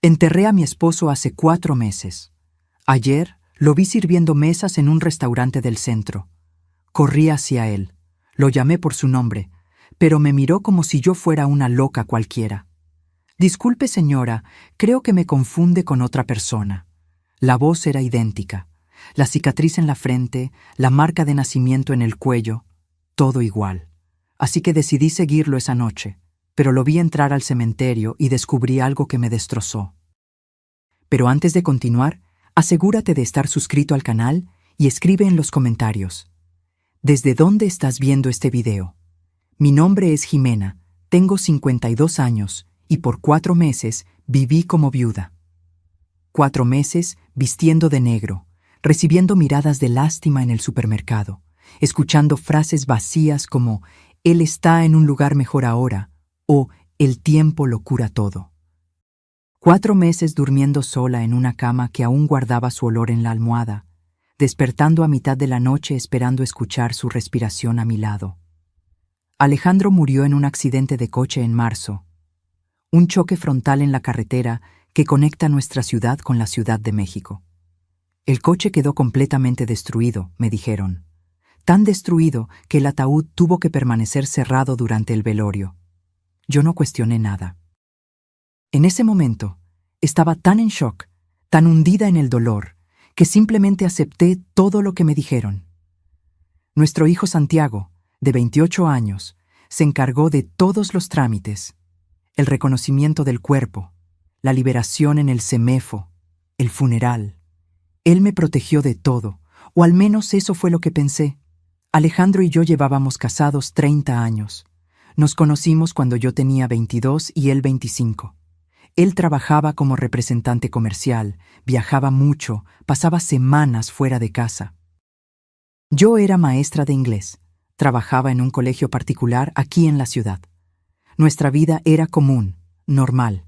Enterré a mi esposo hace 4 meses. Ayer lo vi sirviendo mesas en un restaurante del centro. Corrí hacia él. Lo llamé por su nombre, pero me miró como si yo fuera una loca cualquiera. Disculpe, señora, creo que me confunde con otra persona. La voz era idéntica. La cicatriz en la frente, la marca de nacimiento en el cuello, todo igual. Así que decidí seguirlo esa noche, pero lo vi entrar al cementerio y descubrí algo que me destrozó. Pero antes de continuar, asegúrate de estar suscrito al canal y escribe en los comentarios: ¿desde dónde estás viendo este video? Mi nombre es Jimena, tengo 52 años y por 4 meses viví como viuda. 4 meses vistiendo de negro, recibiendo miradas de lástima en el supermercado, escuchando frases vacías como «él está en un lugar mejor ahora» o «el tiempo lo cura todo». 4 meses durmiendo sola en una cama que aún guardaba su olor en la almohada, despertando a mitad de la noche esperando escuchar su respiración a mi lado. Alejandro murió en un accidente de coche en marzo, un choque frontal en la carretera que conecta nuestra ciudad con la Ciudad de México. El coche quedó completamente destruido, me dijeron. Tan destruido que el ataúd tuvo que permanecer cerrado durante el velorio. Yo no cuestioné nada. En ese momento, estaba tan en shock, tan hundida en el dolor, que simplemente acepté todo lo que me dijeron. Nuestro hijo Santiago, de 28 años, se encargó de todos los trámites: el reconocimiento del cuerpo, la liberación en el CEMEFO, el funeral. Él me protegió de todo, o al menos eso fue lo que pensé. Alejandro y yo llevábamos casados 30 años. Nos conocimos cuando yo tenía 22 y él 25. Él trabajaba como representante comercial, viajaba mucho, pasaba semanas fuera de casa. Yo era maestra de inglés, trabajaba en un colegio particular aquí en la ciudad. Nuestra vida era común, normal.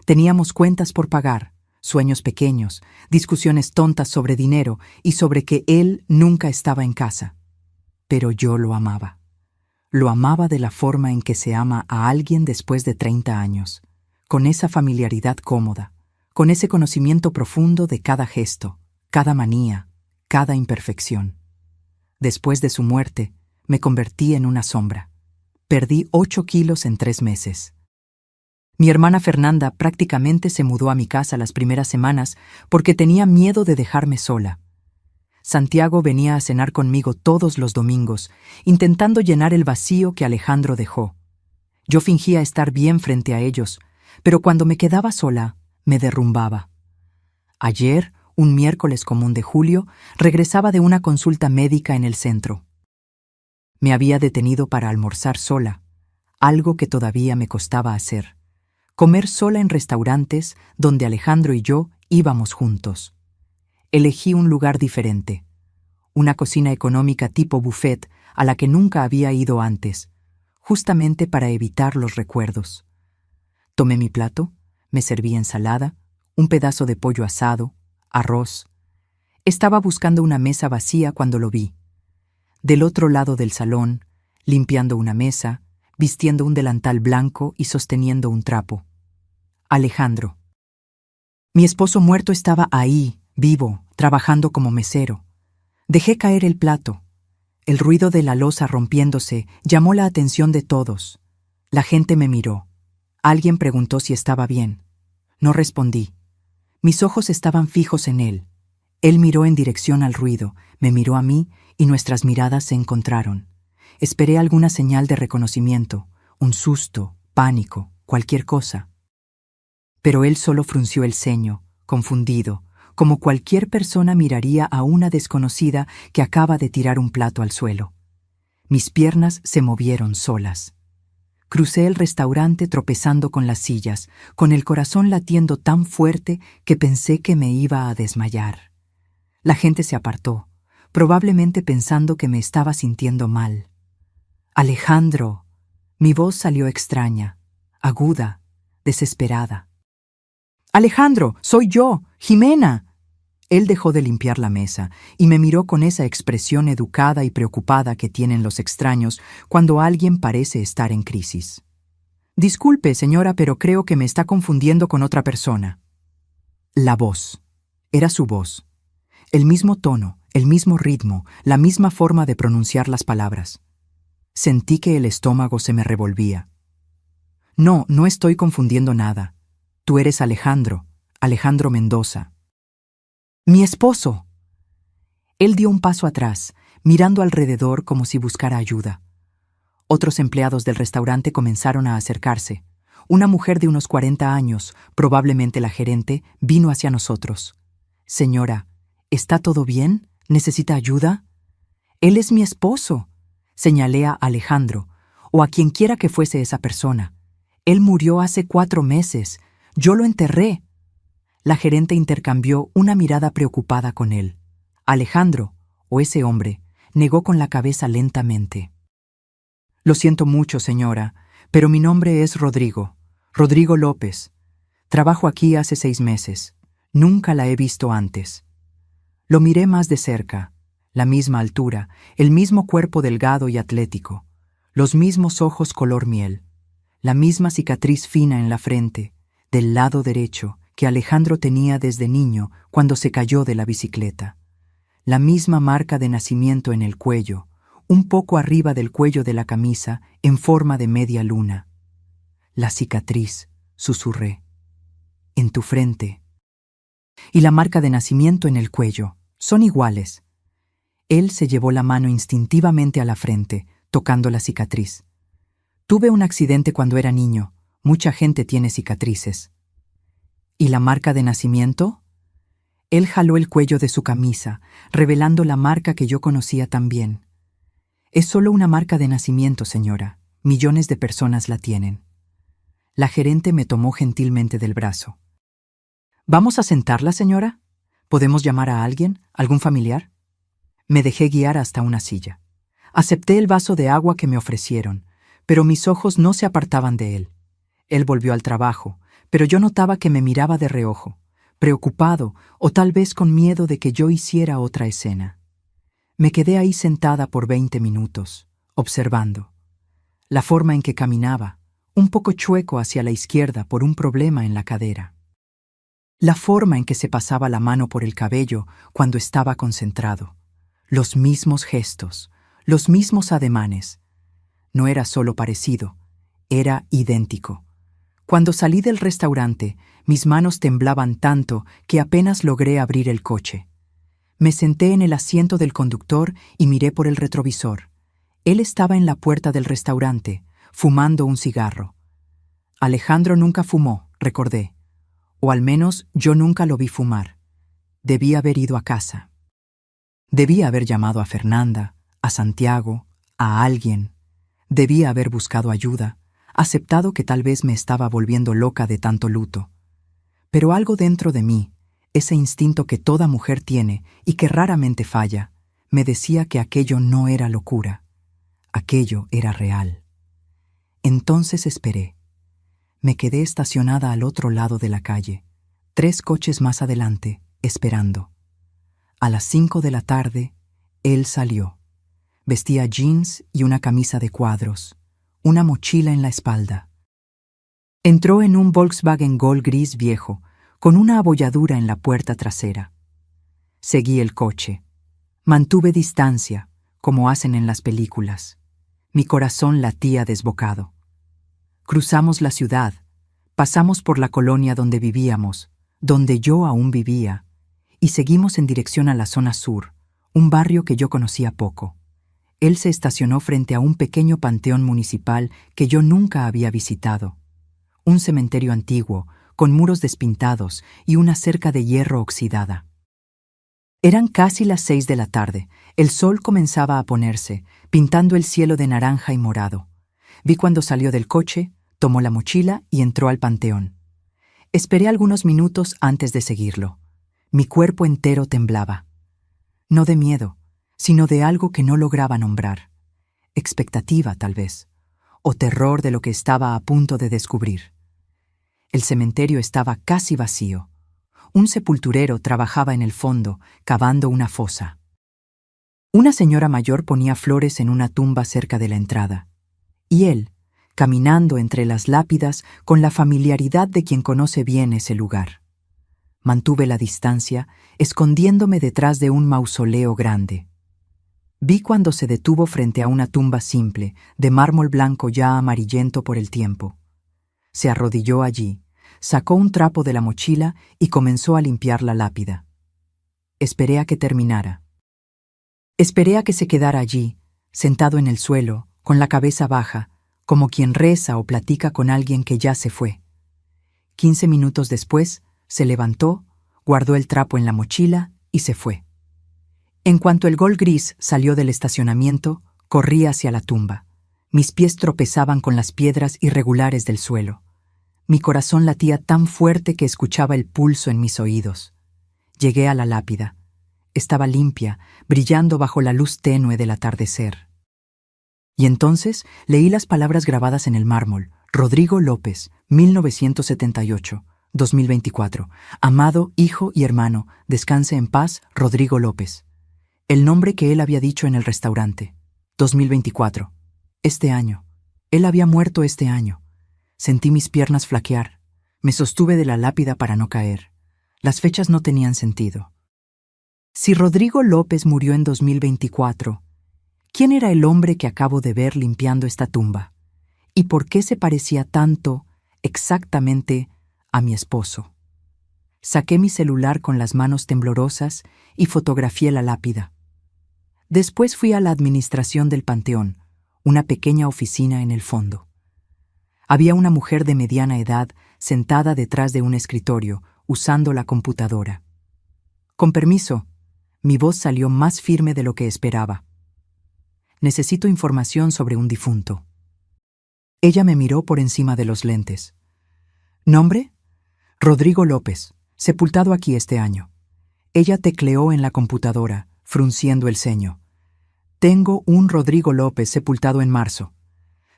Teníamos cuentas por pagar, sueños pequeños, discusiones tontas sobre dinero y sobre que él nunca estaba en casa. Pero yo lo amaba. Lo amaba de la forma en que se ama a alguien después de 30 años. Con esa familiaridad cómoda, con ese conocimiento profundo de cada gesto, cada manía, cada imperfección. Después de su muerte, me convertí en una sombra. Perdí 8 kilos en 3 meses. Mi hermana Fernanda prácticamente se mudó a mi casa las primeras semanas porque tenía miedo de dejarme sola. Santiago venía a cenar conmigo todos los domingos, intentando llenar el vacío que Alejandro dejó. Yo fingía estar bien frente a ellos, pero cuando me quedaba sola, me derrumbaba. Ayer, un miércoles común de julio, regresaba de una consulta médica en el centro. Me había detenido para almorzar sola, algo que todavía me costaba hacer. Comer sola en restaurantes donde Alejandro y yo íbamos juntos. Elegí un lugar diferente, una cocina económica tipo buffet a la que nunca había ido antes, justamente para evitar los recuerdos. Tomé mi plato, me serví ensalada, un pedazo de pollo asado, arroz. Estaba buscando una mesa vacía cuando lo vi. Del otro lado del salón, limpiando una mesa, vistiendo un delantal blanco y sosteniendo un trapo. Alejandro. Mi esposo muerto estaba ahí, vivo, trabajando como mesero. Dejé caer el plato. El ruido de la loza rompiéndose llamó la atención de todos. La gente me miró. Alguien preguntó si estaba bien. No respondí. Mis ojos estaban fijos en él. Él miró en dirección al ruido, me miró a mí y nuestras miradas se encontraron. Esperé alguna señal de reconocimiento, un susto, pánico, cualquier cosa. Pero él solo frunció el ceño, confundido, como cualquier persona miraría a una desconocida que acaba de tirar un plato al suelo. Mis piernas se movieron solas. Crucé el restaurante tropezando con las sillas, con el corazón latiendo tan fuerte que pensé que me iba a desmayar. La gente se apartó, probablemente pensando que me estaba sintiendo mal. «Alejandro». Mi voz salió extraña, aguda, desesperada. «Alejandro, soy yo, Jimena». Él dejó de limpiar la mesa y me miró con esa expresión educada y preocupada que tienen los extraños cuando alguien parece estar en crisis. Disculpe, señora, pero creo que me está confundiendo con otra persona. La voz. Era su voz. El mismo tono, el mismo ritmo, la misma forma de pronunciar las palabras. Sentí que el estómago se me revolvía. No, no estoy confundiendo nada. Tú eres Alejandro, Alejandro Mendoza. ¡Mi esposo! Él dio un paso atrás, mirando alrededor como si buscara ayuda. Otros empleados del restaurante comenzaron a acercarse. Una mujer de unos 40 años, probablemente la gerente, vino hacia nosotros. Señora, ¿está todo bien? ¿Necesita ayuda? Él es mi esposo. Señalé a Alejandro, o a quien quiera que fuese esa persona. Él murió hace 4 meses. Yo lo enterré. La gerente intercambió una mirada preocupada con él. Alejandro, o ese hombre, negó con la cabeza lentamente. Lo siento mucho, señora, pero mi nombre es Rodrigo. Rodrigo López. Trabajo aquí hace 6 meses. Nunca la he visto antes. Lo miré más de cerca. La misma altura, el mismo cuerpo delgado y atlético, los mismos ojos color miel, la misma cicatriz fina en la frente, del lado derecho, que Alejandro tenía desde niño cuando se cayó de la bicicleta. La misma marca de nacimiento en el cuello, un poco arriba del cuello de la camisa, en forma de media luna. La cicatriz, susurré. En tu frente. Y la marca de nacimiento en el cuello, son iguales. Él se llevó la mano instintivamente a la frente, tocando la cicatriz. Tuve un accidente cuando era niño. Mucha gente tiene cicatrices. ¿Y la marca de nacimiento? Él jaló el cuello de su camisa, revelando la marca que yo conocía tan bien. Es solo una marca de nacimiento, señora. Millones de personas la tienen. La gerente me tomó gentilmente del brazo. ¿Vamos a sentarla, señora? ¿Podemos llamar a alguien? ¿Algún familiar? Me dejé guiar hasta una silla. Acepté el vaso de agua que me ofrecieron, pero mis ojos no se apartaban de él. Él volvió al trabajo, pero yo notaba que me miraba de reojo, preocupado o tal vez con miedo de que yo hiciera otra escena. Me quedé ahí sentada por 20 minutos, observando. La forma en que caminaba, un poco chueco hacia la izquierda por un problema en la cadera. La forma en que se pasaba la mano por el cabello cuando estaba concentrado. Los mismos gestos, los mismos ademanes. No era solo parecido, era idéntico. Cuando salí del restaurante, mis manos temblaban tanto que apenas logré abrir el coche. Me senté en el asiento del conductor y miré por el retrovisor. Él estaba en la puerta del restaurante, fumando un cigarro. Alejandro nunca fumó, recordé. O al menos yo nunca lo vi fumar. Debía haber ido a casa. Debía haber llamado a Fernanda, a Santiago, a alguien. Debía haber buscado ayuda, aceptado que tal vez me estaba volviendo loca de tanto luto. Pero algo dentro de mí, ese instinto que toda mujer tiene y que raramente falla, me decía que aquello no era locura. Aquello era real. Entonces esperé. Me quedé estacionada al otro lado de la calle, 3 coches más adelante, esperando. A las 5 de la tarde, él salió. Vestía jeans y una camisa de cuadros, una mochila en la espalda. Entró en un Volkswagen Gol gris viejo, con una abolladura en la puerta trasera. Seguí el coche. Mantuve distancia, como hacen en las películas. Mi corazón latía desbocado. Cruzamos la ciudad, pasamos por la colonia donde vivíamos, donde yo aún vivía, y seguimos en dirección a la zona sur, un barrio que yo conocía poco. Él se estacionó frente a un pequeño panteón municipal que yo nunca había visitado. Un cementerio antiguo, con muros despintados y una cerca de hierro oxidada. Eran casi las 6 de la tarde. El sol comenzaba a ponerse, pintando el cielo de naranja y morado. Vi cuando salió del coche, tomó la mochila y entró al panteón. Esperé algunos minutos antes de seguirlo. Mi cuerpo entero temblaba. No de miedo, sino de algo que no lograba nombrar. Expectativa, tal vez, o terror de lo que estaba a punto de descubrir. El cementerio estaba casi vacío. Un sepulturero trabajaba en el fondo, cavando una fosa. Una señora mayor ponía flores en una tumba cerca de la entrada. Y él, caminando entre las lápidas con la familiaridad de quien conoce bien ese lugar. Mantuve la distancia, escondiéndome detrás de un mausoleo grande. Vi cuando se detuvo frente a una tumba simple, de mármol blanco ya amarillento por el tiempo. Se arrodilló allí, sacó un trapo de la mochila y comenzó a limpiar la lápida. Esperé a que terminara. Esperé a que se quedara allí, sentado en el suelo, con la cabeza baja, como quien reza o platica con alguien que ya se fue. 15 minutos después, se levantó, guardó el trapo en la mochila y se fue. En cuanto el Gol gris salió del estacionamiento, corrí hacia la tumba. Mis pies tropezaban con las piedras irregulares del suelo. Mi corazón latía tan fuerte que escuchaba el pulso en mis oídos. Llegué a la lápida. Estaba limpia, brillando bajo la luz tenue del atardecer. Y entonces leí las palabras grabadas en el mármol. Rodrigo López, 1978, 2024. Amado hijo y hermano, descanse en paz, Rodrigo López. El nombre que él había dicho en el restaurante. 2024. Este año. Él había muerto este año. Sentí mis piernas flaquear. Me sostuve de la lápida para no caer. Las fechas no tenían sentido. Si Rodrigo López murió en 2024, ¿quién era el hombre que acabo de ver limpiando esta tumba? ¿Y por qué se parecía tanto, exactamente, a mi esposo? Saqué mi celular con las manos temblorosas y fotografié la lápida. Después fui a la administración del panteón, una pequeña oficina en el fondo. Había una mujer de mediana edad sentada detrás de un escritorio, usando la computadora. Con permiso, mi voz salió más firme de lo que esperaba. Necesito información sobre un difunto. Ella me miró por encima de los lentes. ¿Nombre? Rodrigo López, sepultado aquí este año. Ella tecleó en la computadora, frunciendo el ceño. Tengo un Rodrigo López sepultado en marzo.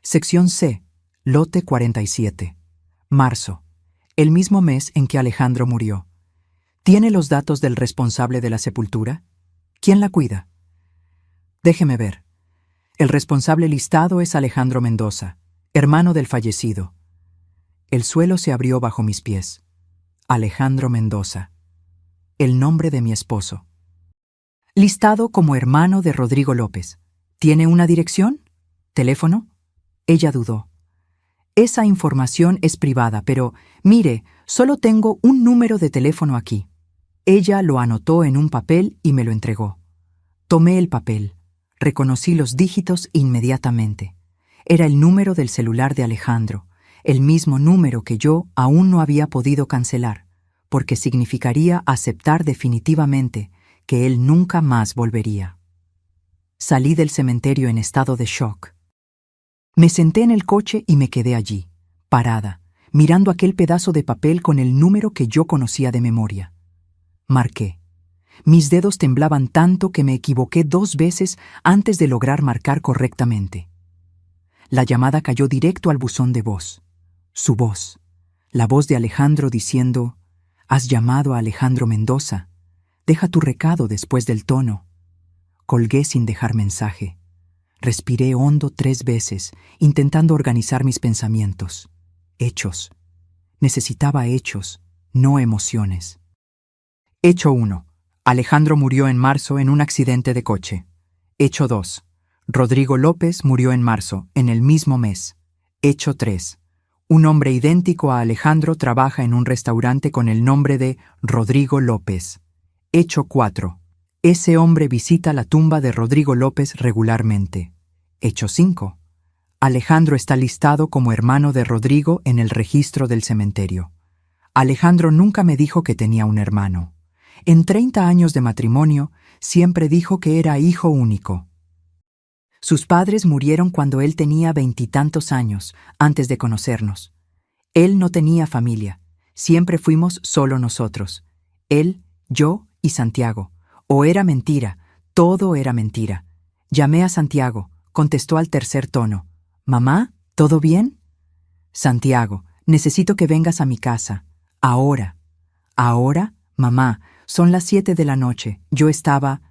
Sección C, lote 47. Marzo, el mismo mes en que Alejandro murió. ¿Tiene los datos del responsable de la sepultura? ¿Quién la cuida? Déjeme ver. El responsable listado es Alejandro Mendoza, hermano del fallecido. El suelo se abrió bajo mis pies. Alejandro Mendoza. El nombre de mi esposo. Listado como hermano de Rodrigo López. ¿Tiene una dirección? ¿Teléfono? Ella dudó. Esa información es privada, pero, mire, solo tengo un número de teléfono aquí. Ella lo anotó en un papel y me lo entregó. Tomé el papel. Reconocí los dígitos inmediatamente. Era el número del celular de Alejandro, el mismo número que yo aún no había podido cancelar, porque significaría aceptar definitivamente que él nunca más volvería. Salí del cementerio en estado de shock. Me senté en el coche y me quedé allí, parada, mirando aquel pedazo de papel con el número que yo conocía de memoria. Marqué. Mis dedos temblaban tanto que me equivoqué 2 veces antes de lograr marcar correctamente. La llamada cayó directo al buzón de voz. Su voz. La voz de Alejandro diciendo: «Has llamado a Alejandro Mendoza. Deja tu recado después del tono». Colgué sin dejar mensaje. Respiré hondo 3 veces, intentando organizar mis pensamientos. Hechos. Necesitaba hechos, no emociones. Hecho 1. Alejandro murió en marzo en un accidente de coche. Hecho 2. Rodrigo López murió en marzo, en el mismo mes. Hecho 3. Un hombre idéntico a Alejandro trabaja en un restaurante con el nombre de Rodrigo López. Hecho 4. Ese hombre visita la tumba de Rodrigo López regularmente. Hecho 5. Alejandro está listado como hermano de Rodrigo en el registro del cementerio. Alejandro nunca me dijo que tenía un hermano. En 30 años de matrimonio, siempre dijo que era hijo único. Sus padres murieron cuando él tenía 20 y tantos años, antes de conocernos. Él no tenía familia. Siempre fuimos solo nosotros. Él, yo y Santiago. O era mentira, todo era mentira. Llamé a Santiago, contestó al tercer tono. «Mamá, ¿todo bien?» «Santiago, necesito que vengas a mi casa. Ahora». «¿Ahora? Mamá, son las 7 de la noche. Yo estaba...»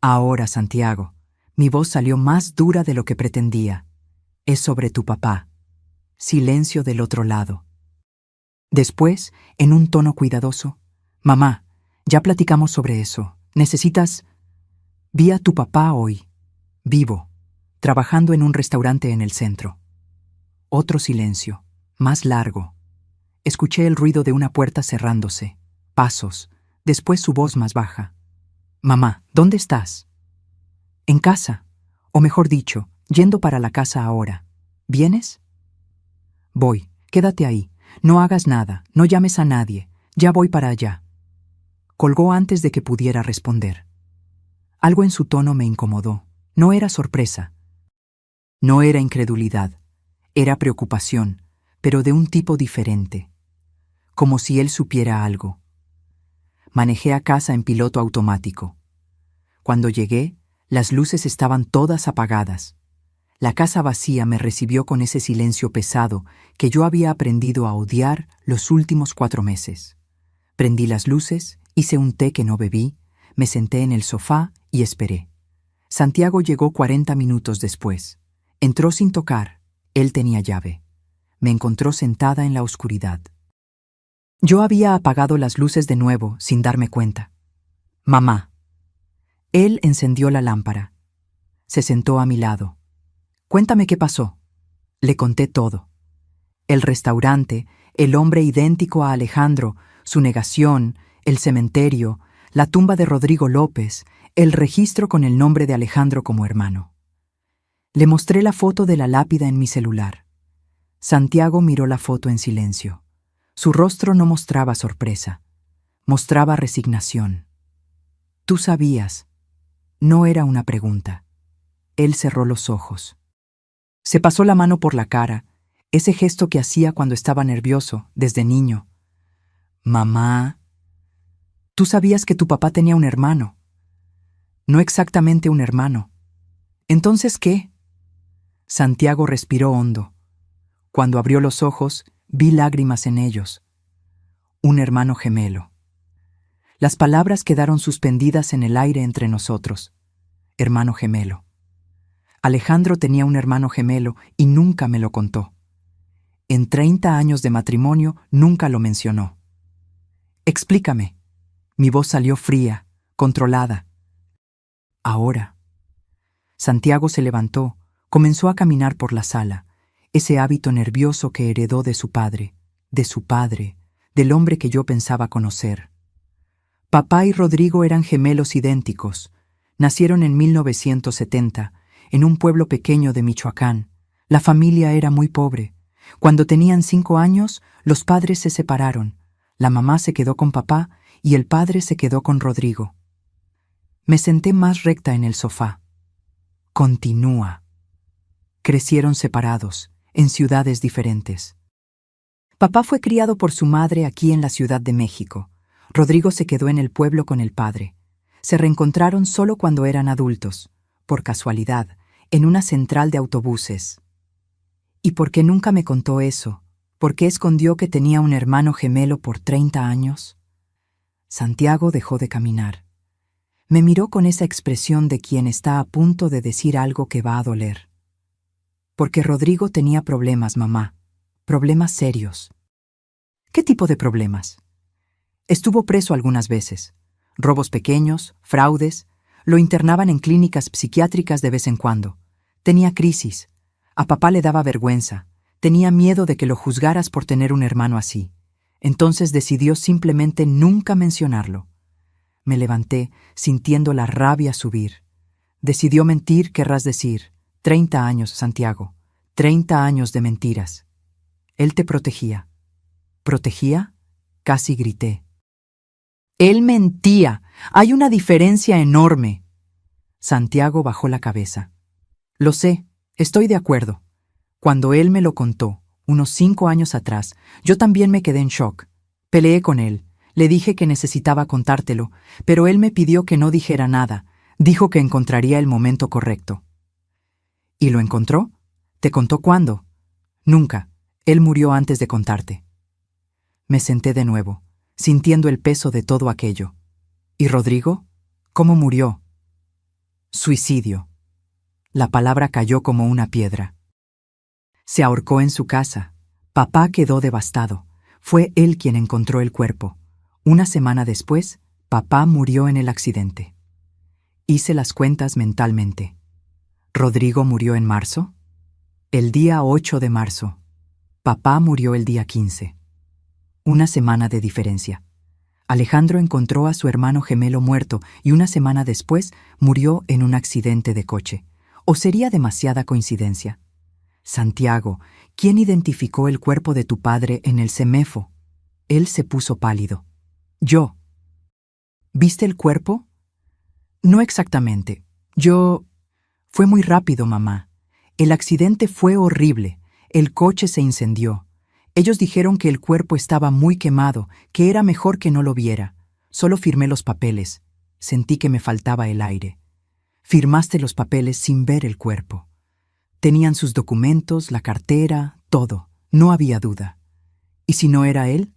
«Ahora, Santiago». Mi voz salió más dura de lo que pretendía. «Es sobre tu papá». Silencio del otro lado. Después, en un tono cuidadoso, «Mamá, ya platicamos sobre eso. Necesitas...» «Vi a tu papá hoy, vivo, trabajando en un restaurante en el centro». Otro silencio, más largo. Escuché el ruido de una puerta cerrándose, pasos, después su voz más baja. «Mamá, ¿dónde estás?» «En casa, o mejor dicho, yendo para la casa ahora. ¿Vienes?» «Voy, quédate ahí. No hagas nada, no llames a nadie. Ya voy para allá». Colgó antes de que pudiera responder. Algo en su tono me incomodó. No era sorpresa. No era incredulidad. Era preocupación, pero de un tipo diferente. Como si él supiera algo. Manejé a casa en piloto automático. Cuando llegué, las luces estaban todas apagadas. La casa vacía me recibió con ese silencio pesado que yo había aprendido a odiar los últimos 4 meses. Prendí las luces, hice un té que no bebí, me senté en el sofá y esperé. Santiago llegó 40 minutos después. Entró sin tocar. Él tenía llave. Me encontró sentada en la oscuridad. Yo había apagado las luces de nuevo sin darme cuenta. «Mamá». Él encendió la lámpara. Se sentó a mi lado. «Cuéntame qué pasó». Le conté todo. El restaurante, el hombre idéntico a Alejandro, su negación, el cementerio, la tumba de Rodrigo López, el registro con el nombre de Alejandro como hermano. Le mostré la foto de la lápida en mi celular. Santiago miró la foto en silencio. Su rostro no mostraba sorpresa, mostraba resignación. «Tú sabías». No era una pregunta. Él cerró los ojos. Se pasó la mano por la cara, ese gesto que hacía cuando estaba nervioso, desde niño. «Mamá, tú sabías que tu papá tenía un hermano». «No exactamente un hermano». «¿Entonces qué?» Santiago respiró hondo. Cuando abrió los ojos, vi lágrimas en ellos. «Un hermano gemelo». Las palabras quedaron suspendidas en el aire entre nosotros. Hermano gemelo. Alejandro tenía un hermano gemelo y nunca me lo contó. En 30 años de matrimonio nunca lo mencionó. «Explícame». Mi voz salió fría, controlada. «Ahora». Santiago se levantó, comenzó a caminar por la sala, ese hábito nervioso que heredó de su padre, del hombre que yo pensaba conocer. Papá y Rodrigo eran gemelos idénticos. Nacieron en 1970, en un pueblo pequeño de Michoacán. La familia era muy pobre. Cuando tenían 5 años, los padres se separaron. La mamá se quedó con papá y el padre se quedó con Rodrigo. Me senté más recta en el sofá. Continúa. Crecieron separados, en ciudades diferentes. Papá fue criado por su madre aquí en la Ciudad de México. Rodrigo se quedó en el pueblo con el padre. Se reencontraron solo cuando eran adultos, por casualidad, en una central de autobuses. ¿Y por qué nunca me contó eso? ¿Por qué escondió que tenía un hermano gemelo por 30 años? Santiago dejó de caminar. Me miró con esa expresión de quien está a punto de decir algo que va a doler. Porque Rodrigo tenía problemas, mamá. Problemas serios. ¿Qué tipo de problemas? Estuvo preso algunas veces. Robos pequeños, fraudes. Lo internaban en clínicas psiquiátricas de vez en cuando. Tenía crisis. A papá le daba vergüenza. Tenía miedo de que lo juzgaras por tener un hermano así. Entonces decidió simplemente nunca mencionarlo. Me levanté, sintiendo la rabia subir. Decidió mentir, querrás decir. 30 años, Santiago. 30 años de mentiras. Él te protegía. ¿Protegía? Casi grité. Él mentía. Hay una diferencia enorme. Santiago bajó la cabeza. Lo sé, estoy de acuerdo. Cuando él me lo contó, unos 5 años atrás, yo también me quedé en shock. Peleé con él. Le dije que necesitaba contártelo, pero él me pidió que no dijera nada. Dijo que encontraría el momento correcto. ¿Y lo encontró? ¿Te contó cuándo? Nunca. Él murió antes de contarte. Me senté de nuevo, sintiendo el peso de todo aquello. ¿Y Rodrigo? ¿Cómo murió? Suicidio. La palabra cayó como una piedra. Se ahorcó en su casa. Papá quedó devastado. Fue él quien encontró el cuerpo. Una semana después, papá murió en el accidente. Hice las cuentas mentalmente. ¿Rodrigo murió en marzo? El día 8 de marzo. Papá murió el día 15. Una semana de diferencia. Alejandro encontró a su hermano gemelo muerto y una semana después murió en un accidente de coche. ¿O sería demasiada coincidencia? Santiago, ¿quién identificó el cuerpo de tu padre en el CEMEFO? Él se puso pálido. Yo. ¿Viste el cuerpo? No exactamente. Fue muy rápido, mamá. El accidente fue horrible. El coche se incendió. Ellos dijeron que el cuerpo estaba muy quemado, que era mejor que no lo viera. Solo firmé los papeles. Sentí que me faltaba el aire. Firmaste los papeles sin ver el cuerpo. Tenían sus documentos, la cartera, todo. No había duda. ¿Y si no era él?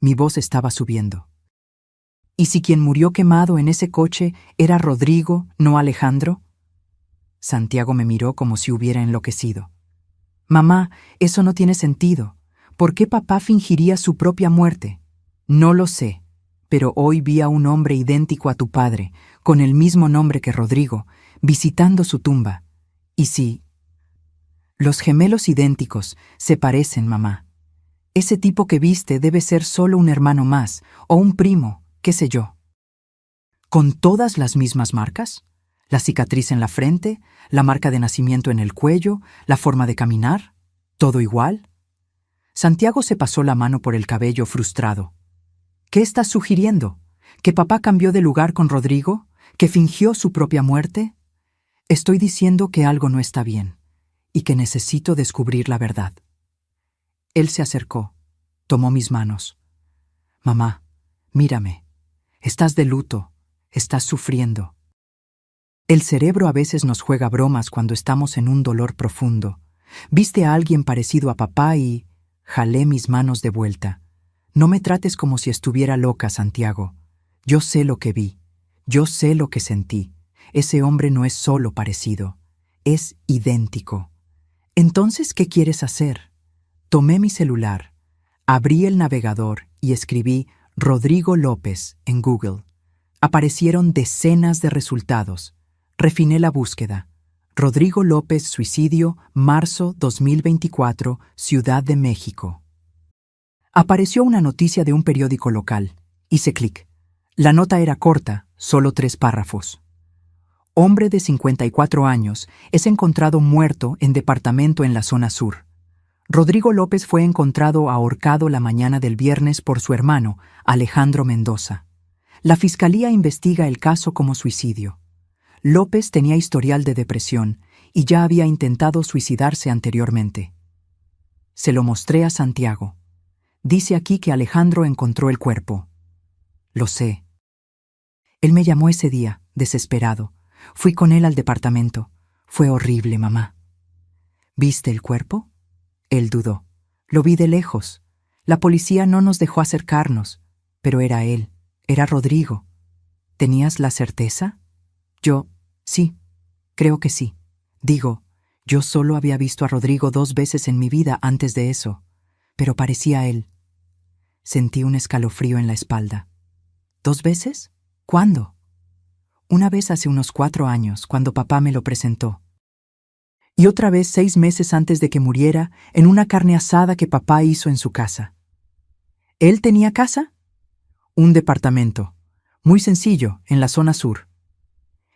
Mi voz estaba subiendo. ¿Y si quien murió quemado en ese coche era Rodrigo, no Alejandro? Santiago me miró como si hubiera enloquecido. Mamá, eso no tiene sentido. ¿Por qué papá fingiría su propia muerte? No lo sé, pero hoy vi a un hombre idéntico a tu padre, con el mismo nombre que Rodrigo, visitando su tumba. ¿Y si? Los gemelos idénticos se parecen, mamá. Ese tipo que viste debe ser solo un hermano más, o un primo, qué sé yo. ¿Con todas las mismas marcas? ¿La cicatriz en la frente, la marca de nacimiento en el cuello, la forma de caminar? ¿Todo igual? Santiago se pasó la mano por el cabello frustrado. ¿Qué estás sugiriendo? ¿Que papá cambió de lugar con Rodrigo? ¿Que fingió su propia muerte? Estoy diciendo que algo no está bien y que necesito descubrir la verdad. Él se acercó, tomó mis manos. Mamá, mírame. Estás de luto, estás sufriendo. El cerebro a veces nos juega bromas cuando estamos en un dolor profundo. Viste a alguien parecido a papá y jalé mis manos de vuelta. No me trates como si estuviera loca, Santiago. Yo sé lo que vi, yo sé lo que sentí. Ese hombre no es solo parecido, es idéntico. Entonces, ¿qué quieres hacer? Tomé mi celular, abrí el navegador y escribí Rodrigo López en Google. Aparecieron decenas de resultados. Refiné la búsqueda. Rodrigo López, suicidio, marzo 2024, Ciudad de México. Apareció una noticia de un periódico local. Hice clic. La nota era corta, solo 3 párrafos. Hombre de 54 años es encontrado muerto en departamento en la zona sur. Rodrigo López fue encontrado ahorcado la mañana del viernes por su hermano, Alejandro Mendoza. La fiscalía investiga el caso como suicidio. López tenía historial de depresión y ya había intentado suicidarse anteriormente. Se lo mostré a Santiago. Dice aquí que Alejandro encontró el cuerpo. Lo sé. Él me llamó ese día, desesperado. Fui con él al departamento. Fue horrible, mamá. ¿Viste el cuerpo? Él dudó. Lo vi de lejos. La policía no nos dejó acercarnos, pero era él, era Rodrigo. ¿Tenías la certeza? Sí, creo que sí. Digo, yo solo había visto a Rodrigo 2 veces en mi vida antes de eso, pero parecía él. Sentí un escalofrío en la espalda. ¿2 veces? ¿Cuándo? Una vez hace unos 4 años, cuando papá me lo presentó. Y otra vez 6 meses antes de que muriera, en una carne asada que papá hizo en su casa. ¿Él tenía casa? Un departamento, muy sencillo, en la zona sur.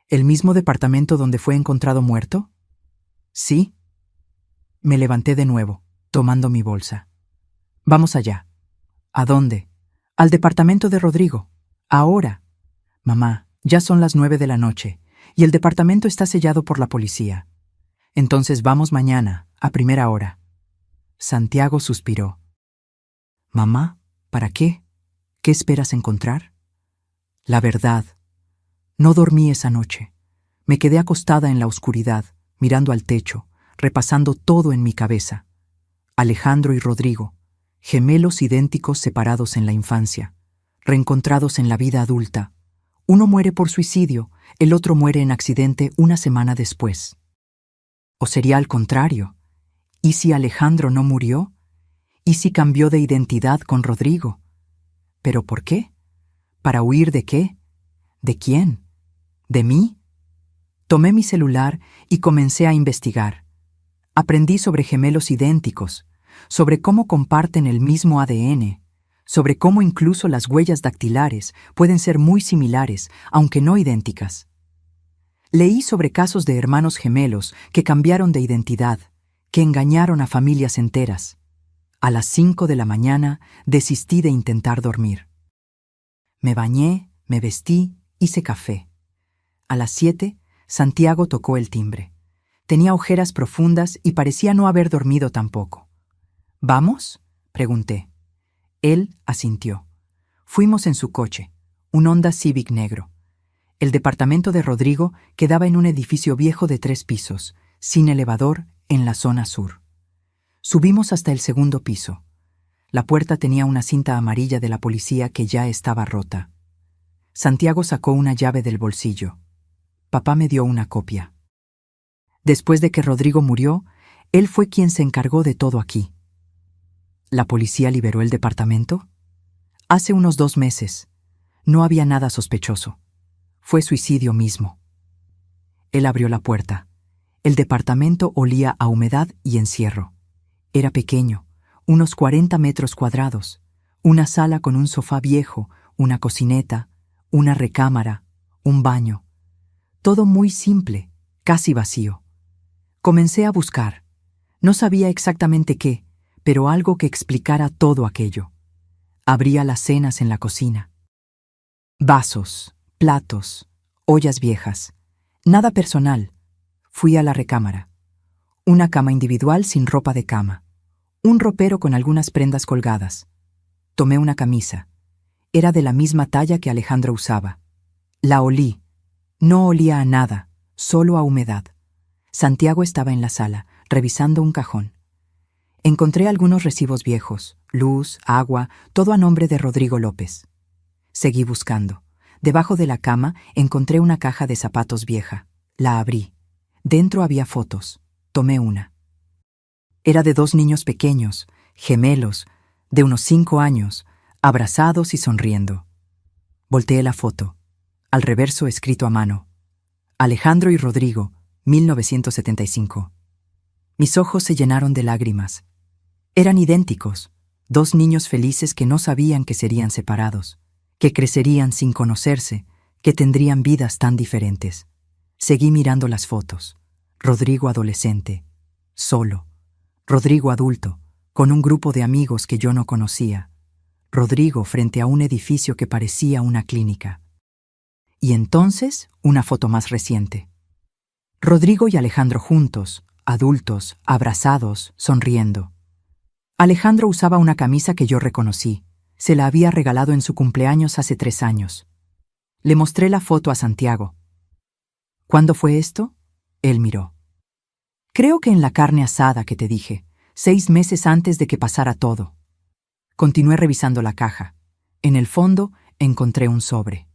¿El mismo departamento donde fue encontrado muerto? Sí. Me levanté de nuevo, tomando mi bolsa. Vamos allá. ¿A dónde? Al departamento de Rodrigo. Ahora. Mamá, ya son las 9 de la noche, y el departamento está sellado por la policía. Entonces vamos mañana, a primera hora. Santiago suspiró. Mamá, ¿para qué? ¿Qué esperas encontrar? La verdad. No dormí esa noche. Me quedé acostada en la oscuridad, mirando al techo, repasando todo en mi cabeza. Alejandro y Rodrigo, gemelos idénticos separados en la infancia, reencontrados en la vida adulta. Uno muere por suicidio, el otro muere en accidente una semana después. ¿O sería al contrario? ¿Y si Alejandro no murió? ¿Y si cambió de identidad con Rodrigo? ¿Pero por qué? ¿Para huir de qué? ¿De quién? ¿De mí? Tomé mi celular y comencé a investigar. Aprendí sobre gemelos idénticos, sobre cómo comparten el mismo ADN, sobre cómo incluso las huellas dactilares pueden ser muy similares, aunque no idénticas. Leí sobre casos de hermanos gemelos que cambiaron de identidad, que engañaron a familias enteras. A las 5 de la mañana desistí de intentar dormir. Me bañé, me vestí, hice café. A las 7, Santiago tocó el timbre. Tenía ojeras profundas y parecía no haber dormido tampoco. ¿Vamos?, pregunté. Él asintió. Fuimos en su coche, un Honda Civic negro. El departamento de Rodrigo quedaba en un edificio viejo de 3 pisos, sin elevador, en la zona sur. Subimos hasta el segundo piso. La puerta tenía una cinta amarilla de la policía que ya estaba rota. Santiago sacó una llave del bolsillo. Papá me dio una copia. Después de que Rodrigo murió, él fue quien se encargó de todo aquí. ¿La policía liberó el departamento? Hace unos 2 meses. No había nada sospechoso. Fue suicidio mismo. Él abrió la puerta. El departamento olía a humedad y encierro. Era pequeño, unos 40 metros cuadrados, una sala con un sofá viejo, una cocineta, una recámara, un baño. Todo muy simple, casi vacío. Comencé a buscar. No sabía exactamente qué, pero algo que explicara todo aquello. Abría las cenas en la cocina. Vasos, platos, ollas viejas. Nada personal. Fui a la recámara. Una cama individual sin ropa de cama. Un ropero con algunas prendas colgadas. Tomé una camisa. Era de la misma talla que Alejandro usaba. La olí. No olía a nada, solo a humedad. Santiago estaba en la sala, revisando un cajón. Encontré algunos recibos viejos, luz, agua, todo a nombre de Rodrigo López. Seguí buscando. Debajo de la cama encontré una caja de zapatos vieja. La abrí. Dentro había fotos. Tomé una. Era de 2 niños pequeños, gemelos, de unos 5 años, abrazados y sonriendo. Volteé la foto. Al reverso escrito a mano. Alejandro y Rodrigo, 1975. Mis ojos se llenaron de lágrimas. Eran idénticos, 2 niños felices que no sabían que serían separados, que crecerían sin conocerse, que tendrían vidas tan diferentes. Seguí mirando las fotos. Rodrigo adolescente, solo. Rodrigo adulto, con un grupo de amigos que yo no conocía. Rodrigo frente a un edificio que parecía una clínica. Y entonces, una foto más reciente. Rodrigo y Alejandro juntos, adultos, abrazados, sonriendo. Alejandro usaba una camisa que yo reconocí. Se la había regalado en su cumpleaños hace 3 años. Le mostré la foto a Santiago. ¿Cuándo fue esto? Él miró. Creo que en la carne asada que te dije, 6 meses antes de que pasara todo. Continué revisando la caja. En el fondo encontré un sobre.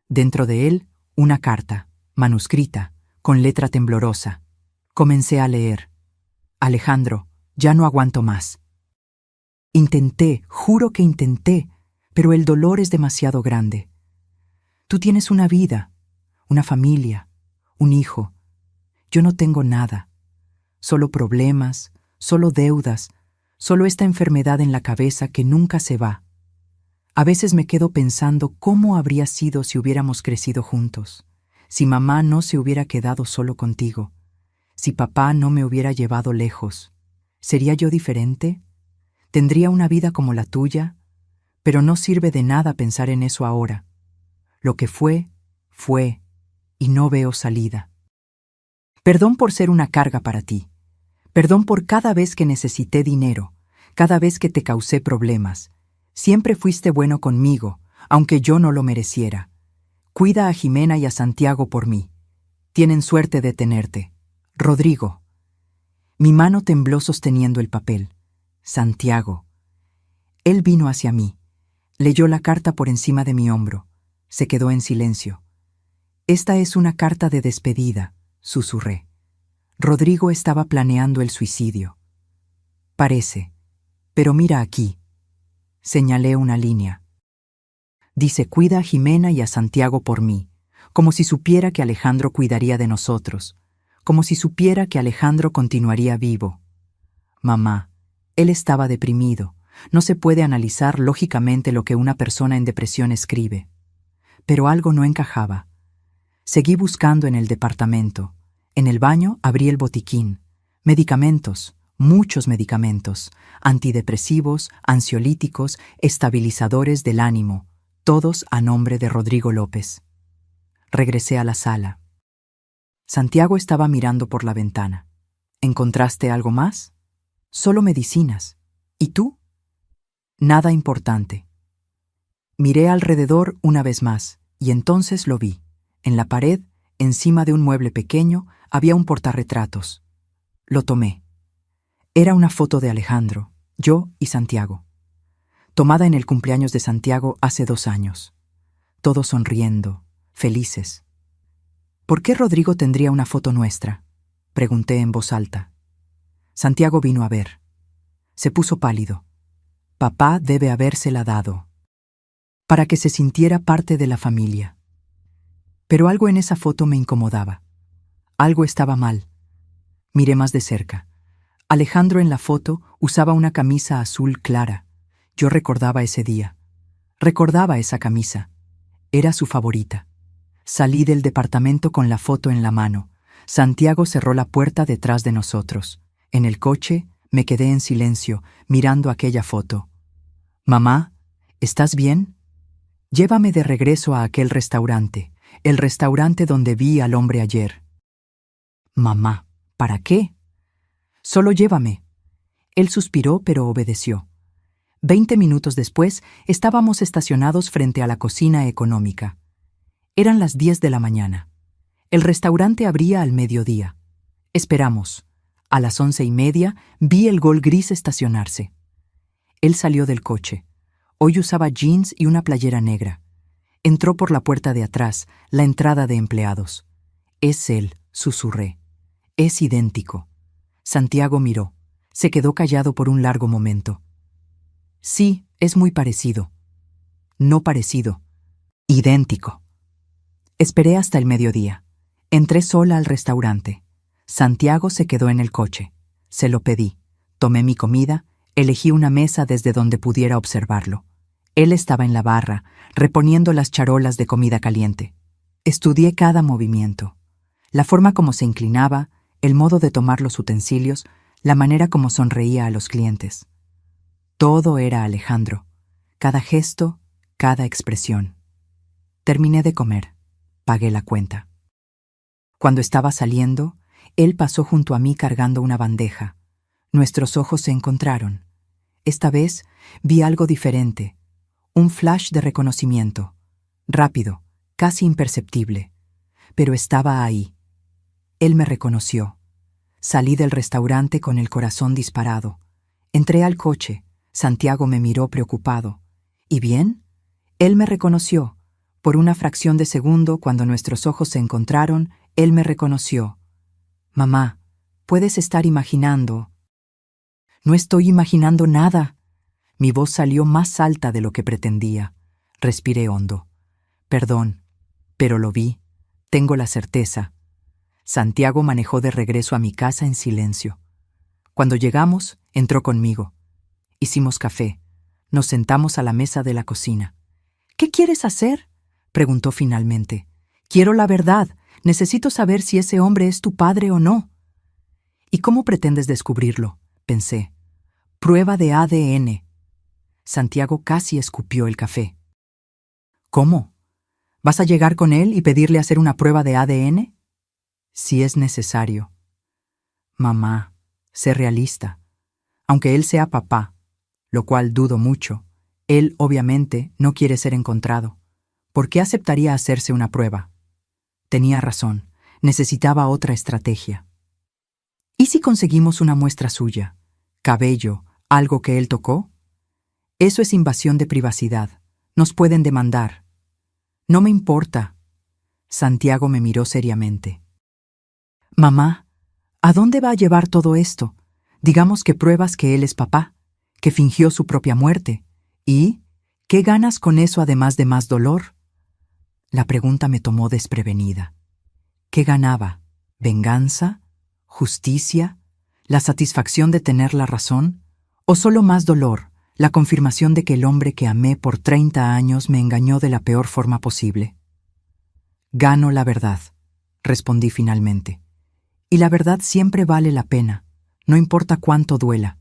Dentro de él, una carta, manuscrita, con letra temblorosa. Comencé a leer. Alejandro, ya no aguanto más. Intenté, juro que intenté, pero el dolor es demasiado grande. Tú tienes una vida, una familia, un hijo. Yo no tengo nada. Solo problemas, solo deudas, solo esta enfermedad en la cabeza que nunca se va. A veces me quedo pensando cómo habría sido si hubiéramos crecido juntos, si mamá no se hubiera quedado solo contigo, si papá no me hubiera llevado lejos. ¿Sería yo diferente? ¿Tendría una vida como la tuya? Pero no sirve de nada pensar en eso ahora. Lo que fue, fue, y no veo salida. Perdón por ser una carga para ti. Perdón por cada vez que necesité dinero, cada vez que te causé problemas. Siempre fuiste bueno conmigo, aunque yo no lo mereciera. Cuida a Jimena y a Santiago por mí. Tienen suerte de tenerte. Rodrigo. Mi mano tembló sosteniendo el papel. Santiago. Él vino hacia mí. Leyó la carta por encima de mi hombro. Se quedó en silencio. Esta es una carta de despedida, susurré. Rodrigo estaba planeando el suicidio. Parece. Pero mira aquí. Señalé una línea. Dice: cuida a Jimena y a Santiago por mí, como si supiera que Alejandro cuidaría de nosotros, como si supiera que Alejandro continuaría vivo. Mamá, él estaba deprimido. No se puede analizar lógicamente lo que una persona en depresión escribe. Pero algo no encajaba. Seguí buscando en el departamento. En el baño abrí el botiquín. Medicamentos, muchos medicamentos, antidepresivos, ansiolíticos, estabilizadores del ánimo, todos a nombre de Rodrigo López. Regresé a la sala. Santiago estaba mirando por la ventana. ¿Encontraste algo más? Solo medicinas. ¿Y tú? Nada importante. Miré alrededor una vez más, y entonces lo vi. En la pared, encima de un mueble pequeño, había un portarretratos. Lo tomé. Era una foto de Alejandro, yo y Santiago. Tomada en el cumpleaños de Santiago hace 2 años. Todos sonriendo, felices. ¿Por qué Rodrigo tendría una foto nuestra?, pregunté en voz alta. Santiago vino a ver. Se puso pálido. Papá debe habérsela dado. Para que se sintiera parte de la familia. Pero algo en esa foto me incomodaba. Algo estaba mal. Miré más de cerca. Alejandro en la foto usaba una camisa azul clara. Yo recordaba ese día. Recordaba esa camisa. Era su favorita. Salí del departamento con la foto en la mano. Santiago cerró la puerta detrás de nosotros. En el coche me quedé en silencio, mirando aquella foto. Mamá, ¿estás bien? Llévame de regreso a aquel restaurante, el restaurante donde vi al hombre ayer. Mamá, ¿para qué? Solo llévame. Él suspiró, pero obedeció. 20 minutos después, estábamos estacionados frente a la cocina económica. Eran las 10 de la mañana. El restaurante abría al mediodía. Esperamos. A las 11:30 vi el Gol gris estacionarse. Él salió del coche. Hoy usaba jeans y una playera negra. Entró por la puerta de atrás, la entrada de empleados. Es él, susurré. Es idéntico. Santiago miró. Se quedó callado por un largo momento. Sí, es muy parecido. No parecido. Idéntico. Esperé hasta el mediodía. Entré sola al restaurante. Santiago se quedó en el coche. Se lo pedí. Tomé mi comida, elegí una mesa desde donde pudiera observarlo. Él estaba en la barra, reponiendo las charolas de comida caliente. Estudié cada movimiento. La forma como se inclinaba, el modo de tomar los utensilios, la manera como sonreía a los clientes. Todo era Alejandro. Cada gesto, cada expresión. Terminé de comer. Pagué la cuenta. Cuando estaba saliendo, él pasó junto a mí cargando una bandeja. Nuestros ojos se encontraron. Esta vez vi algo diferente. Un flash de reconocimiento. Rápido, casi imperceptible. Pero estaba ahí. Él me reconoció. Salí del restaurante con el corazón disparado. Entré al coche. Santiago me miró preocupado. ¿Y bien? Él me reconoció. Por una fracción de segundo, cuando nuestros ojos se encontraron, él me reconoció. Mamá, puedes estar imaginando. No estoy imaginando nada. Mi voz salió más alta de lo que pretendía. Respiré hondo. Perdón, pero lo vi. Tengo la certeza. Santiago manejó de regreso a mi casa en silencio. Cuando llegamos, entró conmigo. Hicimos café. Nos sentamos a la mesa de la cocina. ¿Qué quieres hacer?, preguntó finalmente. Quiero la verdad. Necesito saber si ese hombre es tu padre o no. ¿Y cómo pretendes descubrirlo?, pensé. Prueba de ADN. Santiago casi escupió el café. ¿Cómo? ¿Vas a llegar con él y pedirle hacer una prueba de ADN? Si es necesario. Mamá, sé realista. Aunque él sea papá, lo cual dudo mucho, él obviamente no quiere ser encontrado. ¿Por qué aceptaría hacerse una prueba? Tenía razón, necesitaba otra estrategia. ¿Y si conseguimos una muestra suya? ¿Cabello, algo que él tocó? Eso es invasión de privacidad. Nos pueden demandar. No me importa. Santiago me miró seriamente. Mamá, ¿a dónde va a llevar todo esto? Digamos que pruebas que él es papá, que fingió su propia muerte. ¿Y qué ganas con eso además de más dolor? La pregunta me tomó desprevenida. ¿Qué ganaba? ¿Venganza? ¿Justicia? ¿La satisfacción de tener la razón? ¿O solo más dolor, la confirmación de que el hombre que amé por 30 años me engañó de la peor forma posible? Gano la verdad, respondí finalmente. Y la verdad siempre vale la pena, no importa cuánto duela.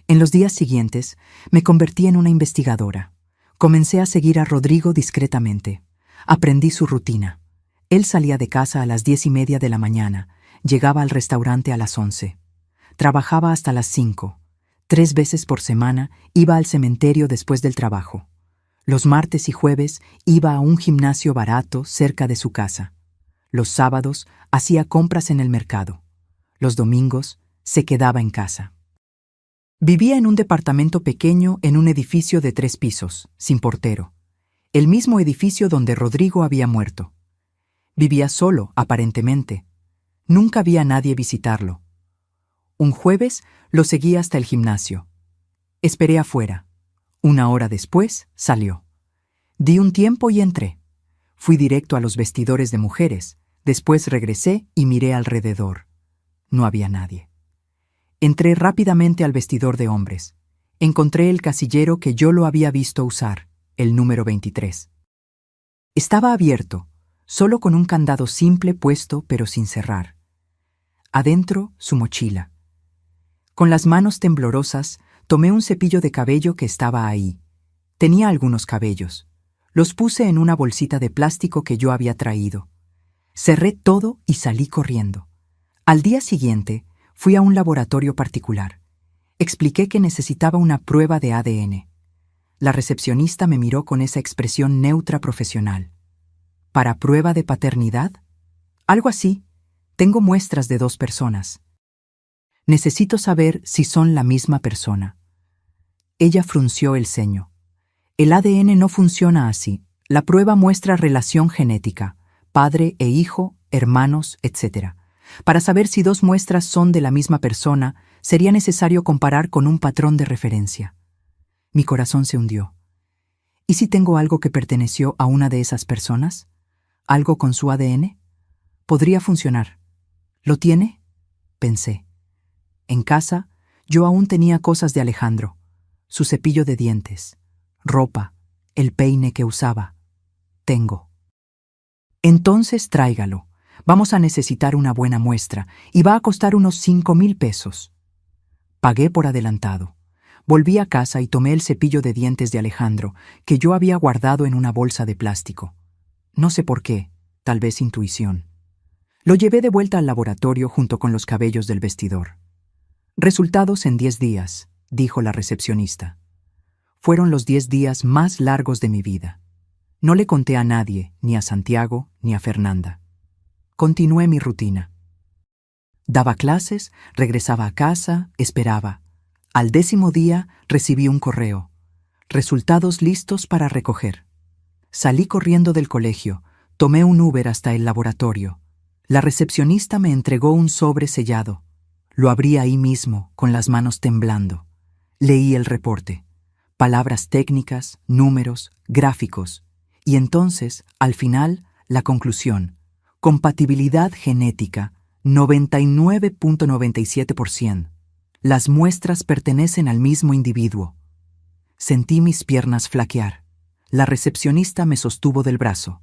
En los días siguientes, me convertí en una investigadora. Comencé a seguir a Rodrigo discretamente. Aprendí su rutina. Él salía de casa a las 10:30 de la mañana, llegaba al restaurante a las 11. Trabajaba hasta las 5. 3 veces por semana iba al cementerio después del trabajo. Los martes y jueves iba a un gimnasio barato cerca de su casa. Los sábados hacía compras en el mercado. Los domingos se quedaba en casa. Vivía en un departamento pequeño en un edificio de 3 pisos, sin portero. El mismo edificio donde Rodrigo había muerto. Vivía solo, aparentemente. Nunca vi a nadie visitarlo. Un jueves lo seguí hasta el gimnasio. Esperé afuera. 1 hora después, salió. Di un tiempo y entré. Fui directo a los vestidores de mujeres. Después regresé y miré alrededor. No había nadie. Entré rápidamente al vestidor de hombres. Encontré el casillero que yo lo había visto usar, el número 23. Estaba abierto, solo con un candado simple puesto pero sin cerrar. Adentro, su mochila. Con las manos temblorosas, tomé un cepillo de cabello que estaba ahí. Tenía algunos cabellos. Los puse en una bolsita de plástico que yo había traído. Cerré todo y salí corriendo. Al día siguiente, fui a un laboratorio particular. Expliqué que necesitaba una prueba de ADN. La recepcionista me miró con esa expresión neutra profesional. ¿Para prueba de paternidad? Algo así. Tengo muestras de 2 personas. Necesito saber si son la misma persona. Ella frunció el ceño. El ADN no funciona así. La prueba muestra relación genética, padre e hijo, hermanos, etc. Para saber si 2 muestras son de la misma persona, sería necesario comparar con un patrón de referencia. Mi corazón se hundió. ¿Y si tengo algo que perteneció a una de esas personas? ¿Algo con su ADN? Podría funcionar. ¿Lo tiene? Pensé. En casa, yo aún tenía cosas de Alejandro. Su cepillo de dientes, ropa, el peine que usaba. Tengo. Entonces tráigalo. Vamos a necesitar una buena muestra y va a costar unos 5,000 pesos. Pagué por adelantado. Volví a casa y tomé el cepillo de dientes de Alejandro, que yo había guardado en una bolsa de plástico. No sé por qué, tal vez intuición. Lo llevé de vuelta al laboratorio junto con los cabellos del vestidor. Resultados en 10 días, dijo la recepcionista. Fueron los 10 días más largos de mi vida. No le conté a nadie, ni a Santiago, ni a Fernanda. Continué mi rutina. Daba clases, regresaba a casa, esperaba. Al 10º día recibí un correo. Resultados listos para recoger. Salí corriendo del colegio, tomé un Uber hasta el laboratorio. La recepcionista me entregó un sobre sellado. Lo abrí ahí mismo, con las manos temblando. Leí el reporte. Palabras técnicas, números, gráficos. Y entonces, al final, la conclusión. Compatibilidad genética, 99.97%. Las muestras pertenecen al mismo individuo. Sentí mis piernas flaquear. La recepcionista me sostuvo del brazo.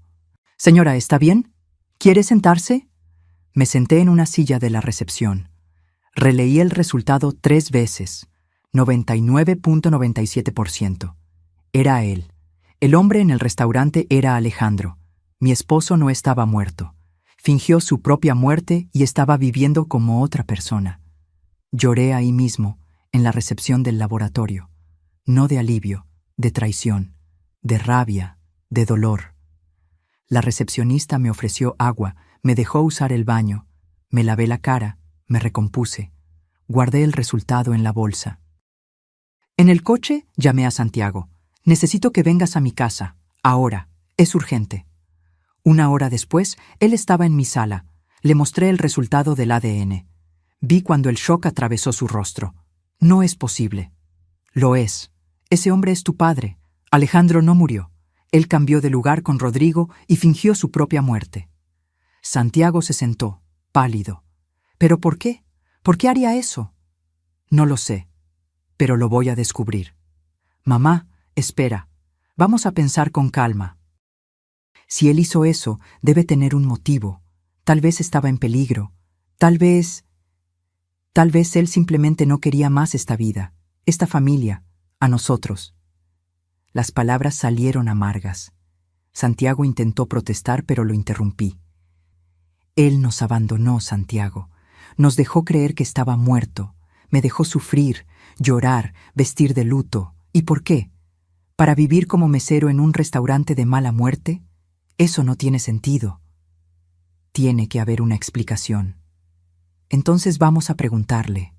«Señora, ¿está bien? ¿Quiere sentarse?» Me senté en una silla de la recepción. Releí el resultado 3 veces. 99.97%. Era él. El hombre en el restaurante era Alejandro. Mi esposo no estaba muerto. Fingió su propia muerte y estaba viviendo como otra persona. Lloré ahí mismo, en la recepción del laboratorio. No de alivio, de traición, de rabia, de dolor. La recepcionista me ofreció agua, me dejó usar el baño, me lavé la cara, me recompuse. Guardé el resultado en la bolsa. En el coche llamé a Santiago. «Necesito que vengas a mi casa. Ahora. Es urgente». 1 hora después, él estaba en mi sala. Le mostré el resultado del ADN. Vi cuando el shock atravesó su rostro. No es posible. Lo es. Ese hombre es tu padre. Alejandro no murió. Él cambió de lugar con Rodrigo y fingió su propia muerte. Santiago se sentó, pálido. ¿Pero por qué? ¿Por qué haría eso? No lo sé, pero lo voy a descubrir. Mamá, espera. Vamos a pensar con calma. Si él hizo eso, debe tener un motivo. Tal vez estaba en peligro. Tal vez él simplemente no quería más esta vida, esta familia, a nosotros. Las palabras salieron amargas. Santiago intentó protestar, pero lo interrumpí. Él nos abandonó, Santiago. Nos dejó creer que estaba muerto. Me dejó sufrir, llorar, vestir de luto. ¿Y por qué? ¿Para vivir como mesero en un restaurante de mala muerte? Eso no tiene sentido. Tiene que haber una explicación. Entonces vamos a preguntarle.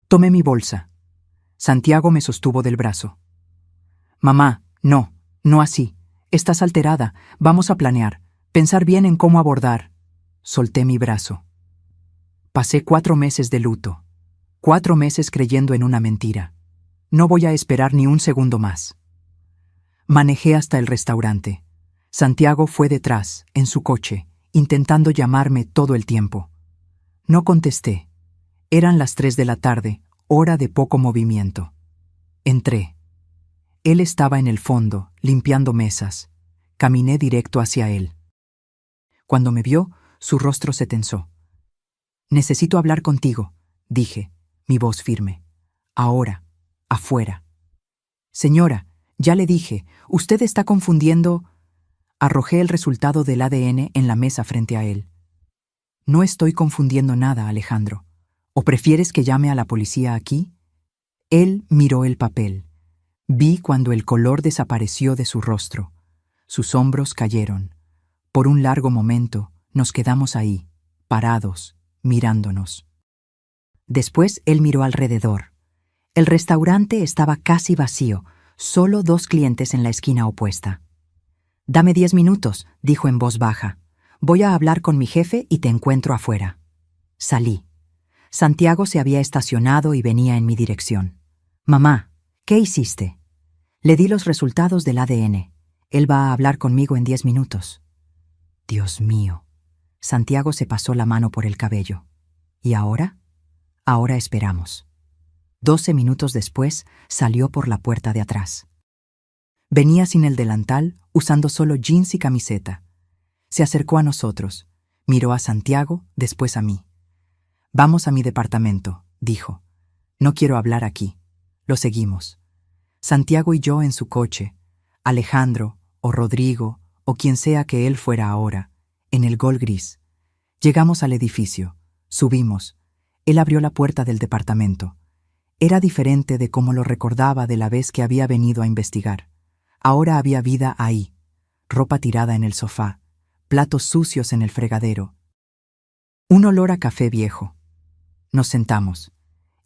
Tomé mi bolsa. Santiago me sostuvo del brazo. Mamá, no, no así. Estás alterada. Vamos a planear. Pensar bien en cómo abordar. Solté mi brazo. Pasé 4 meses de luto. 4 meses creyendo en una mentira. No voy a esperar ni un segundo más. Manejé hasta el restaurante. Santiago fue detrás, en su coche, intentando llamarme todo el tiempo. No contesté. Eran las 3 de la tarde, hora de poco movimiento. Entré. Él estaba en el fondo, limpiando mesas. Caminé directo hacia él. Cuando me vio, su rostro se tensó. Necesito hablar contigo, dije, mi voz firme. Ahora, afuera. Señora, ya le dije, usted está confundiendo. Arrojé el resultado del ADN en la mesa frente a él. No estoy confundiendo nada, Alejandro. ¿O prefieres que llame a la policía aquí? Él miró el papel. Vi cuando el color desapareció de su rostro. Sus hombros cayeron. Por un largo momento nos quedamos ahí, parados, mirándonos. Después él miró alrededor. El restaurante estaba casi vacío, solo 2 clientes en la esquina opuesta. Dame 10 minutos, dijo en voz baja. Voy a hablar con mi jefe y te encuentro afuera. Salí. Santiago se había estacionado y venía en mi dirección. Mamá, ¿qué hiciste? Le di los resultados del ADN. Él va a hablar conmigo en 10 minutos. Dios mío. Santiago se pasó la mano por el cabello. ¿Y ahora? Ahora esperamos. 12 minutos después, salió por la puerta de atrás. Venía sin el delantal, usando solo jeans y camiseta. Se acercó a nosotros, miró a Santiago, después a mí. Vamos a mi departamento, dijo. No quiero hablar aquí. Lo seguimos. Santiago y yo en su coche, Alejandro, o Rodrigo, o quien sea que él fuera ahora, en el Gol gris. Llegamos al edificio, subimos. Él abrió la puerta del departamento. Era diferente de cómo lo recordaba de la vez que había venido a investigar. Ahora había vida ahí, ropa tirada en el sofá, platos sucios en el fregadero. Un olor a café viejo. Nos sentamos.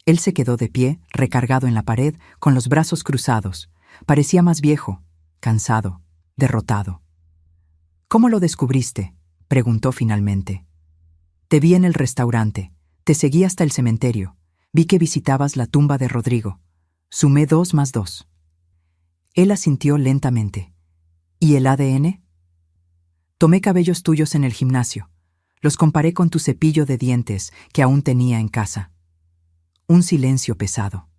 Él se quedó de pie, recargado en la pared, con los brazos cruzados. Parecía más viejo, cansado, derrotado. ¿Cómo lo descubriste?, preguntó finalmente. Te vi en el restaurante. Te seguí hasta el cementerio. Vi que visitabas la tumba de Rodrigo. Sumé 2 más 2. Él asintió lentamente. ¿Y el ADN? Tomé cabellos tuyos en el gimnasio. Los comparé con tu cepillo de dientes que aún tenía en casa. Un silencio pesado.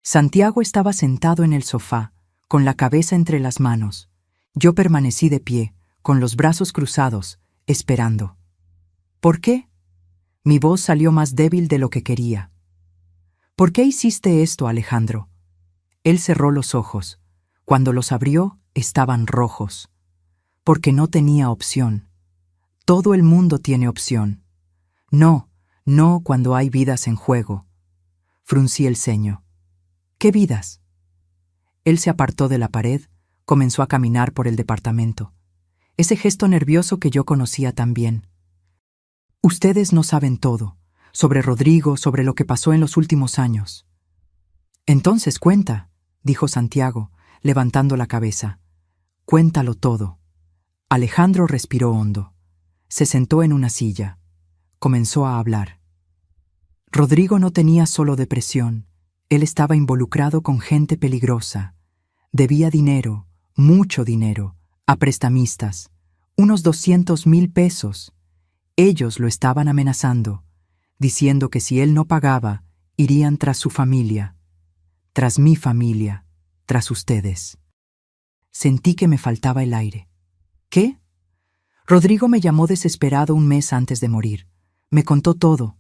Santiago estaba sentado en el sofá, con la cabeza entre las manos. Yo permanecí de pie, con los brazos cruzados, esperando. ¿Por qué? Mi voz salió más débil de lo que quería. ¿Por qué hiciste esto, Alejandro? Él cerró los ojos. Cuando los abrió, estaban rojos. Porque no tenía opción. Todo el mundo tiene opción. No, no cuando hay vidas en juego. Fruncí el ceño. ¿Qué vidas? Él se apartó de la pared, comenzó a caminar por el departamento. Ese gesto nervioso que yo conocía tan bien. Ustedes no saben todo, sobre Rodrigo, sobre lo que pasó en los últimos años. Entonces cuenta, dijo Santiago, levantando la cabeza. Cuéntalo todo. Alejandro respiró hondo. Se sentó en una silla. Comenzó a hablar. Rodrigo no tenía solo depresión, él estaba involucrado con gente peligrosa. Debía dinero, mucho dinero, a prestamistas, unos 200,000 pesos. Ellos lo estaban amenazando, diciendo que si él no pagaba, irían tras su familia, tras mi familia, tras ustedes. Sentí que me faltaba el aire. ¿Qué? Rodrigo me llamó desesperado un mes antes de morir. Me contó todo.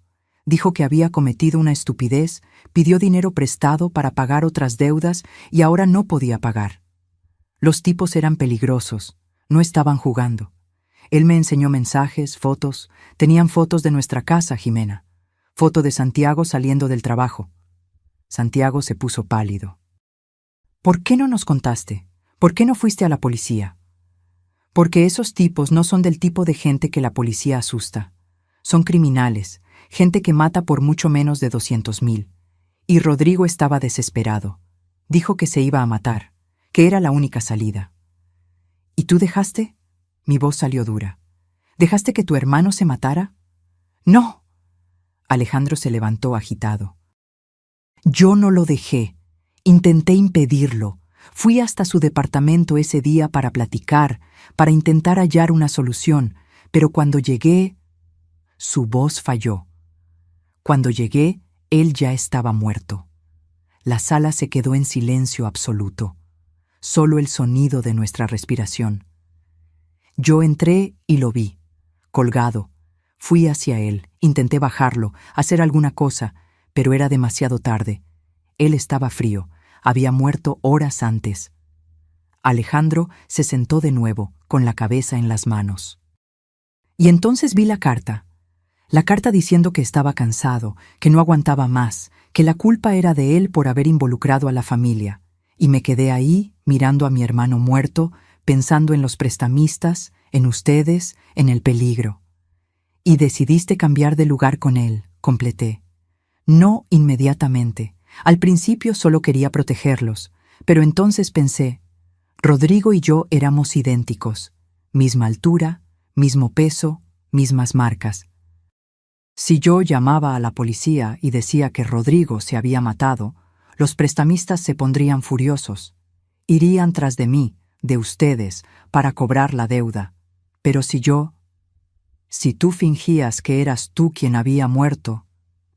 Dijo que había cometido una estupidez, pidió dinero prestado para pagar otras deudas y ahora no podía pagar. Los tipos eran peligrosos, no estaban jugando. Él me enseñó mensajes, fotos. Tenían fotos de nuestra casa, Jimena. Foto de Santiago saliendo del trabajo. Santiago se puso pálido. ¿Por qué no nos contaste? ¿Por qué no fuiste a la policía? Porque esos tipos no son del tipo de gente que la policía asusta. Son criminales, gente que mata por mucho menos de 200,000. Y Rodrigo estaba desesperado. Dijo que se iba a matar, que era la única salida. ¿Y tú dejaste? Mi voz salió dura. ¿Dejaste que tu hermano se matara? ¡No! Alejandro se levantó agitado. Yo no lo dejé. Intenté impedirlo. Fui hasta su departamento ese día para platicar, para intentar hallar una solución, pero cuando llegué, su voz falló. Cuando llegué, él ya estaba muerto. La sala se quedó en silencio absoluto, solo el sonido de nuestra respiración. Yo entré y lo vi, colgado. Fui hacia él, intenté bajarlo, hacer alguna cosa, pero era demasiado tarde. Él estaba frío, había muerto horas antes. Alejandro se sentó de nuevo, con la cabeza en las manos. Y entonces vi la carta diciendo que estaba cansado, que no aguantaba más, que la culpa era de él por haber involucrado a la familia, y me quedé ahí, mirando a mi hermano muerto, pensando en los prestamistas, en ustedes, en el peligro. Y decidiste cambiar de lugar con él, completé. No inmediatamente. Al principio solo quería protegerlos, pero entonces pensé, Rodrigo y yo éramos idénticos, misma altura, mismo peso, mismas marcas. Si yo llamaba a la policía y decía que Rodrigo se había matado, los prestamistas se pondrían furiosos. Irían tras de mí, de ustedes, para cobrar la deuda. Pero si tú fingías que eras tú quien había muerto,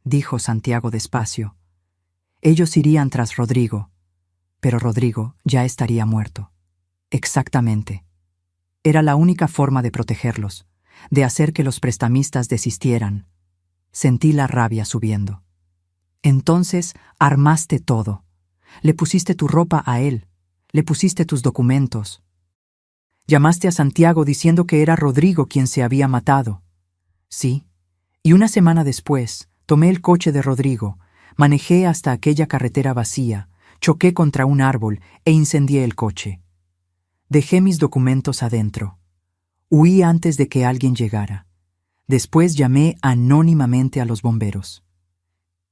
dijo Santiago despacio, ellos irían tras Rodrigo, pero Rodrigo ya estaría muerto. Exactamente. Era la única forma de protegerlos, de hacer que los prestamistas desistieran. Sentí la rabia subiendo. Entonces armaste todo. Le pusiste tu ropa a él, le pusiste tus documentos. Llamaste a Santiago diciendo que era Rodrigo quien se había matado. Sí, y una semana después tomé el coche de Rodrigo, manejé hasta aquella carretera vacía, choqué contra un árbol e incendié el coche. Dejé mis documentos adentro. Huí antes de que alguien llegara. Después llamé anónimamente a los bomberos.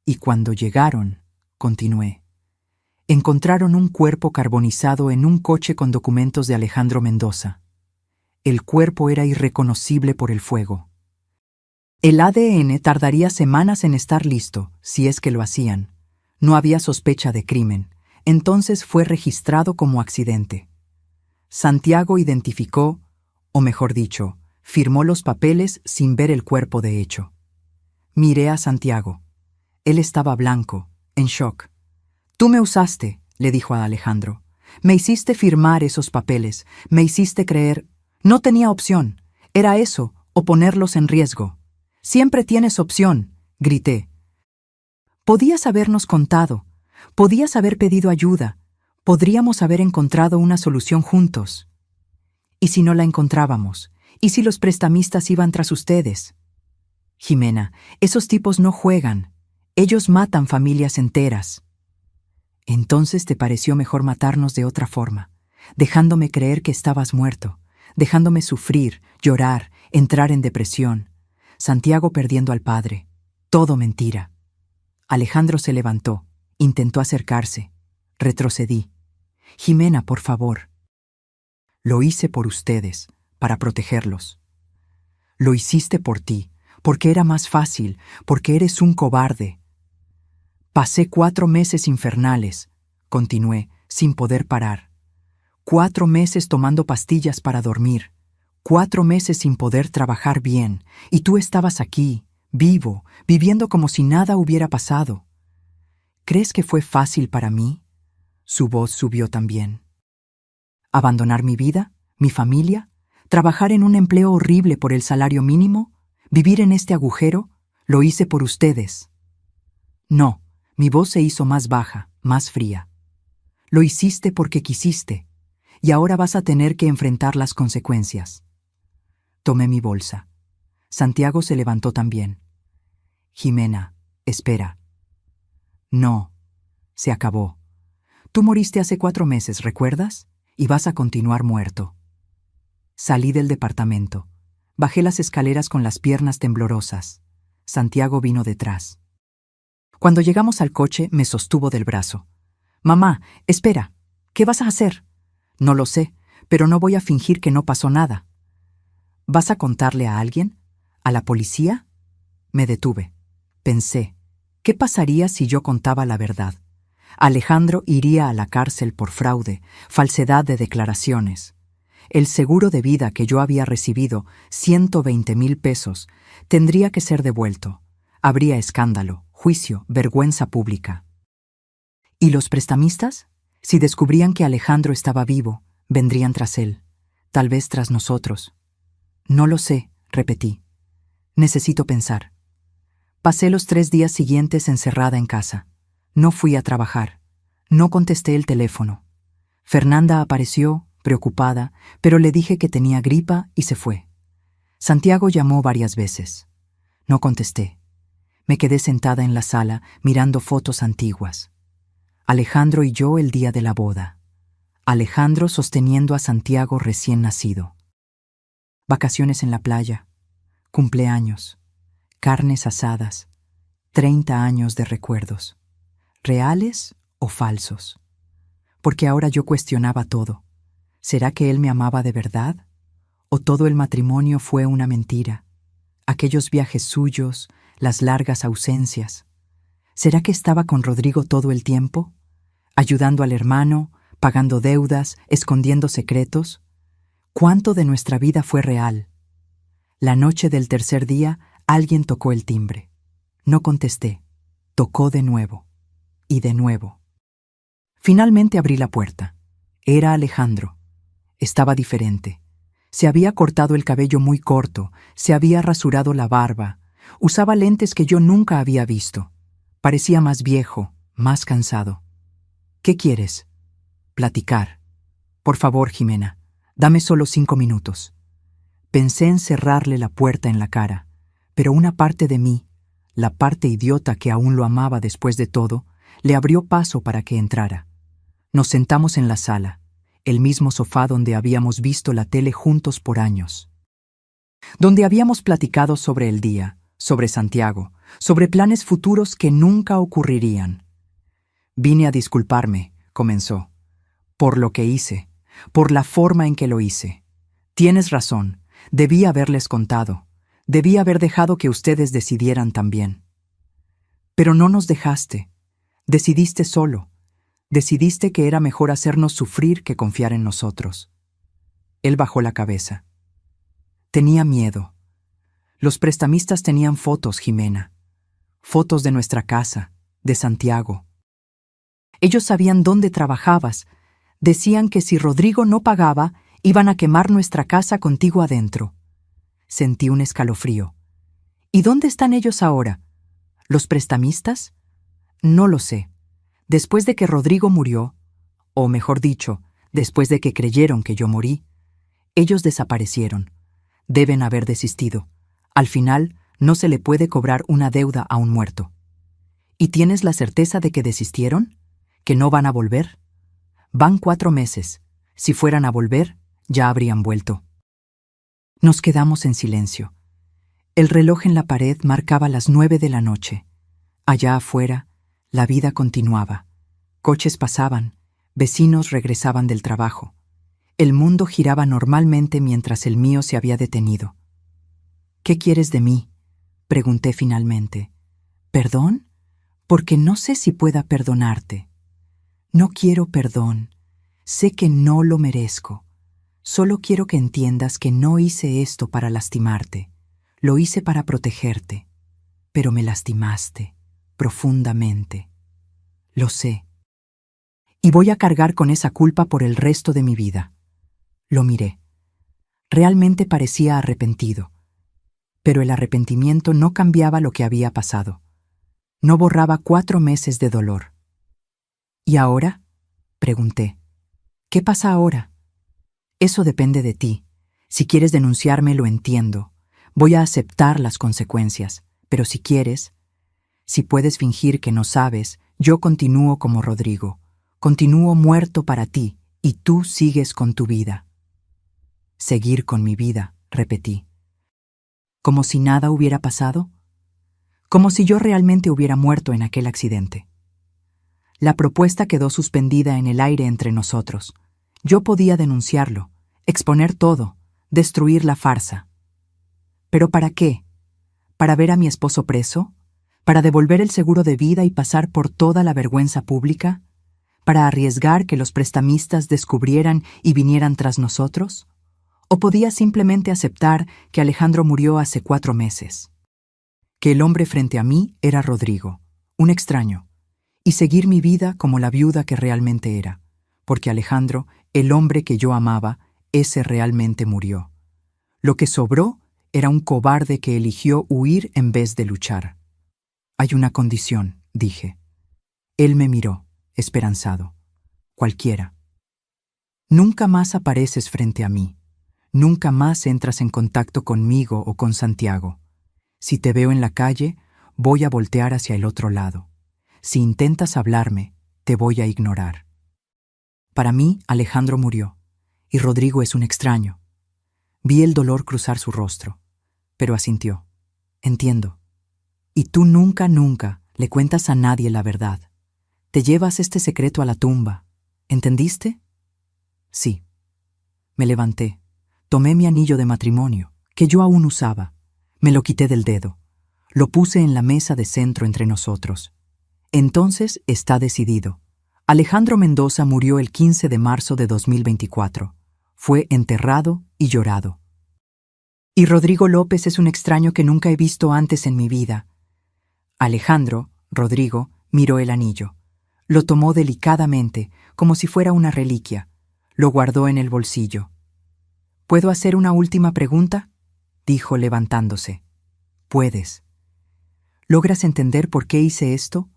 Y cuando llegaron, continué, encontraron un cuerpo carbonizado en un coche con documentos de Alejandro Mendoza. El cuerpo era irreconocible por el fuego. El ADN tardaría semanas en estar listo, si es que lo hacían. No había sospecha de crimen, entonces fue registrado como accidente. Santiago identificó, o mejor dicho, firmó los papeles sin ver el cuerpo de hecho. Miré a Santiago. Él estaba blanco, en shock. «Tú me usaste», le dijo a Alejandro. «Me hiciste firmar esos papeles, me hiciste creer. No tenía opción. Era eso, o ponerlos en riesgo. Siempre tienes opción», grité. «Podías habernos contado. Podías haber pedido ayuda. Podríamos haber encontrado una solución juntos. ¿Y si no la encontrábamos? ¿Y si los prestamistas iban tras ustedes? Jimena, esos tipos no juegan. Ellos matan familias enteras». Entonces te pareció mejor matarnos de otra forma, dejándome creer que estabas muerto, dejándome sufrir, llorar, entrar en depresión. Santiago perdiendo al padre. Todo mentira. Alejandro se levantó, intentó acercarse. Retrocedí. «Jimena, por favor». Lo hice por ustedes, para protegerlos. Lo hiciste por ti, porque era más fácil, porque eres un cobarde. Pasé 4 meses infernales, continué, sin poder parar. 4 meses tomando pastillas para dormir. 4 meses sin poder trabajar bien, y tú estabas aquí, vivo, viviendo como si nada hubiera pasado. ¿Crees que fue fácil para mí? Su voz subió también. ¿Abandonar mi vida, mi familia, trabajar en un empleo horrible por el salario mínimo, vivir en este agujero? Lo hice por ustedes. No, mi voz se hizo más baja, más fría. Lo hiciste porque quisiste, y ahora vas a tener que enfrentar las consecuencias. Tomé mi bolsa. Santiago se levantó también. Jimena, espera. No, se acabó. Tú moriste hace 4 meses, ¿recuerdas? Y vas a continuar muerto. Salí del departamento. Bajé las escaleras con las piernas temblorosas. Santiago vino detrás. Cuando llegamos al coche, me sostuvo del brazo. Mamá, espera. ¿Qué vas a hacer? No lo sé, pero no voy a fingir que no pasó nada. ¿Vas a contarle a alguien? ¿A la policía? Me detuve. Pensé, ¿qué pasaría si yo contaba la verdad? Alejandro iría a la cárcel por fraude, falsedad de declaraciones. El seguro de vida que yo había recibido, 120,000 pesos, tendría que ser devuelto. Habría escándalo, juicio, vergüenza pública. ¿Y los prestamistas? Si descubrían que Alejandro estaba vivo, vendrían tras él, tal vez tras nosotros. No lo sé, repetí. Necesito pensar. Pasé los 3 días siguientes encerrada en casa. No fui a trabajar. No contesté el teléfono. Fernanda apareció, preocupada, pero le dije que tenía gripa y se fue. Santiago llamó varias veces. No contesté. Me quedé sentada en la sala mirando fotos antiguas. Alejandro y yo el día de la boda. Alejandro sosteniendo a Santiago recién nacido. Vacaciones en la playa. Cumpleaños. Carnes asadas. 30 años de recuerdos. ¿Reales o falsos? Porque ahora yo cuestionaba todo. ¿Será que él me amaba de verdad? ¿O todo el matrimonio fue una mentira? Aquellos viajes suyos, las largas ausencias. ¿Será que estaba con Rodrigo todo el tiempo? ¿Ayudando al hermano, pagando deudas, escondiendo secretos? ¿Cuánto de nuestra vida fue real? La noche del tercer día, alguien tocó el timbre. No contesté. Tocó de nuevo. Y de nuevo. Finalmente abrí la puerta. Era Alejandro. Estaba diferente. Se había cortado el cabello muy corto, se había rasurado la barba, usaba lentes que yo nunca había visto. Parecía más viejo, más cansado. ¿Qué quieres? Platicar. Por favor, Jimena, dame solo 5 minutos. Pensé en cerrarle la puerta en la cara, pero una parte de mí, la parte idiota que aún lo amaba después de todo, le abrió paso para que entrara. Nos sentamos en la sala, el mismo sofá donde habíamos visto la tele juntos por años. Donde habíamos platicado sobre el día, sobre Santiago, sobre planes futuros que nunca ocurrirían. Vine a disculparme, comenzó, por lo que hice, por la forma en que lo hice. Tienes razón, debí haberles contado, debí haber dejado que ustedes decidieran también. Pero no nos dejaste, decidiste solo. Decidiste que era mejor hacernos sufrir que confiar en nosotros. Él bajó la cabeza. Tenía miedo. Los prestamistas tenían fotos, Jimena. Fotos de nuestra casa, de Santiago. Ellos sabían dónde trabajabas. Decían que si Rodrigo no pagaba, iban a quemar nuestra casa contigo adentro. Sentí un escalofrío. ¿Y dónde están ellos ahora? ¿Los prestamistas? No lo sé. Después de que Rodrigo murió, o mejor dicho, después de que creyeron que yo morí, ellos desaparecieron. Deben haber desistido. Al final, no se le puede cobrar una deuda a un muerto. ¿Y tienes la certeza de que desistieron? ¿Que no van a volver? Van 4 meses. Si fueran a volver, ya habrían vuelto. Nos quedamos en silencio. El reloj en la pared marcaba las 9 de la noche. Allá afuera, la vida continuaba. Coches pasaban, vecinos regresaban del trabajo. El mundo giraba normalmente mientras el mío se había detenido. ¿Qué quieres de mí? Pregunté finalmente. ¿Perdón? Porque no sé si pueda perdonarte. No quiero perdón. Sé que no lo merezco. Solo quiero que entiendas que no hice esto para lastimarte. Lo hice para protegerte. Pero me lastimaste, profundamente. Lo sé. Y voy a cargar con esa culpa por el resto de mi vida. Lo miré. Realmente parecía arrepentido. Pero el arrepentimiento no cambiaba lo que había pasado. No borraba 4 meses de dolor. ¿Y ahora? Pregunté. ¿Qué pasa ahora? Eso depende de ti. Si quieres denunciarme, lo entiendo. Voy a aceptar las consecuencias. Pero si quieres, si puedes fingir que no sabes, yo continúo como Rodrigo. Continúo muerto para ti, y tú sigues con tu vida. Seguir con mi vida, repetí. ¿Como si nada hubiera pasado? Como si yo realmente hubiera muerto en aquel accidente. La propuesta quedó suspendida en el aire entre nosotros. Yo podía denunciarlo, exponer todo, destruir la farsa. ¿Pero para qué? ¿Para ver a mi esposo preso? ¿Para devolver el seguro de vida y pasar por toda la vergüenza pública? ¿Para arriesgar que los prestamistas descubrieran y vinieran tras nosotros? ¿O podía simplemente aceptar que Alejandro murió hace 4 meses? Que el hombre frente a mí era Rodrigo, un extraño, y seguir mi vida como la viuda que realmente era, porque Alejandro, el hombre que yo amaba, ese realmente murió. Lo que sobró era un cobarde que eligió huir en vez de luchar. Hay una condición, dije. Él me miró, esperanzado. Cualquiera. Nunca más apareces frente a mí. Nunca más entras en contacto conmigo o con Santiago. Si te veo en la calle, voy a voltear hacia el otro lado. Si intentas hablarme, te voy a ignorar. Para mí, Alejandro murió, y Rodrigo es un extraño. Vi el dolor cruzar su rostro, pero asintió. Entiendo. Y tú nunca, nunca le cuentas a nadie la verdad. Te llevas este secreto a la tumba. ¿Entendiste? Sí. Me levanté. Tomé mi anillo de matrimonio, que yo aún usaba. Me lo quité del dedo. Lo puse en la mesa de centro entre nosotros. Entonces está decidido. Alejandro Mendoza murió el 15 de marzo de 2024. Fue enterrado y llorado. Y Rodrigo López es un extraño que nunca he visto antes en mi vida. Alejandro, Rodrigo, miró el anillo. Lo tomó delicadamente, como si fuera una reliquia. Lo guardó en el bolsillo. ¿Puedo hacer una última pregunta?, dijo levantándose. Puedes. ¿Logras entender por qué hice esto?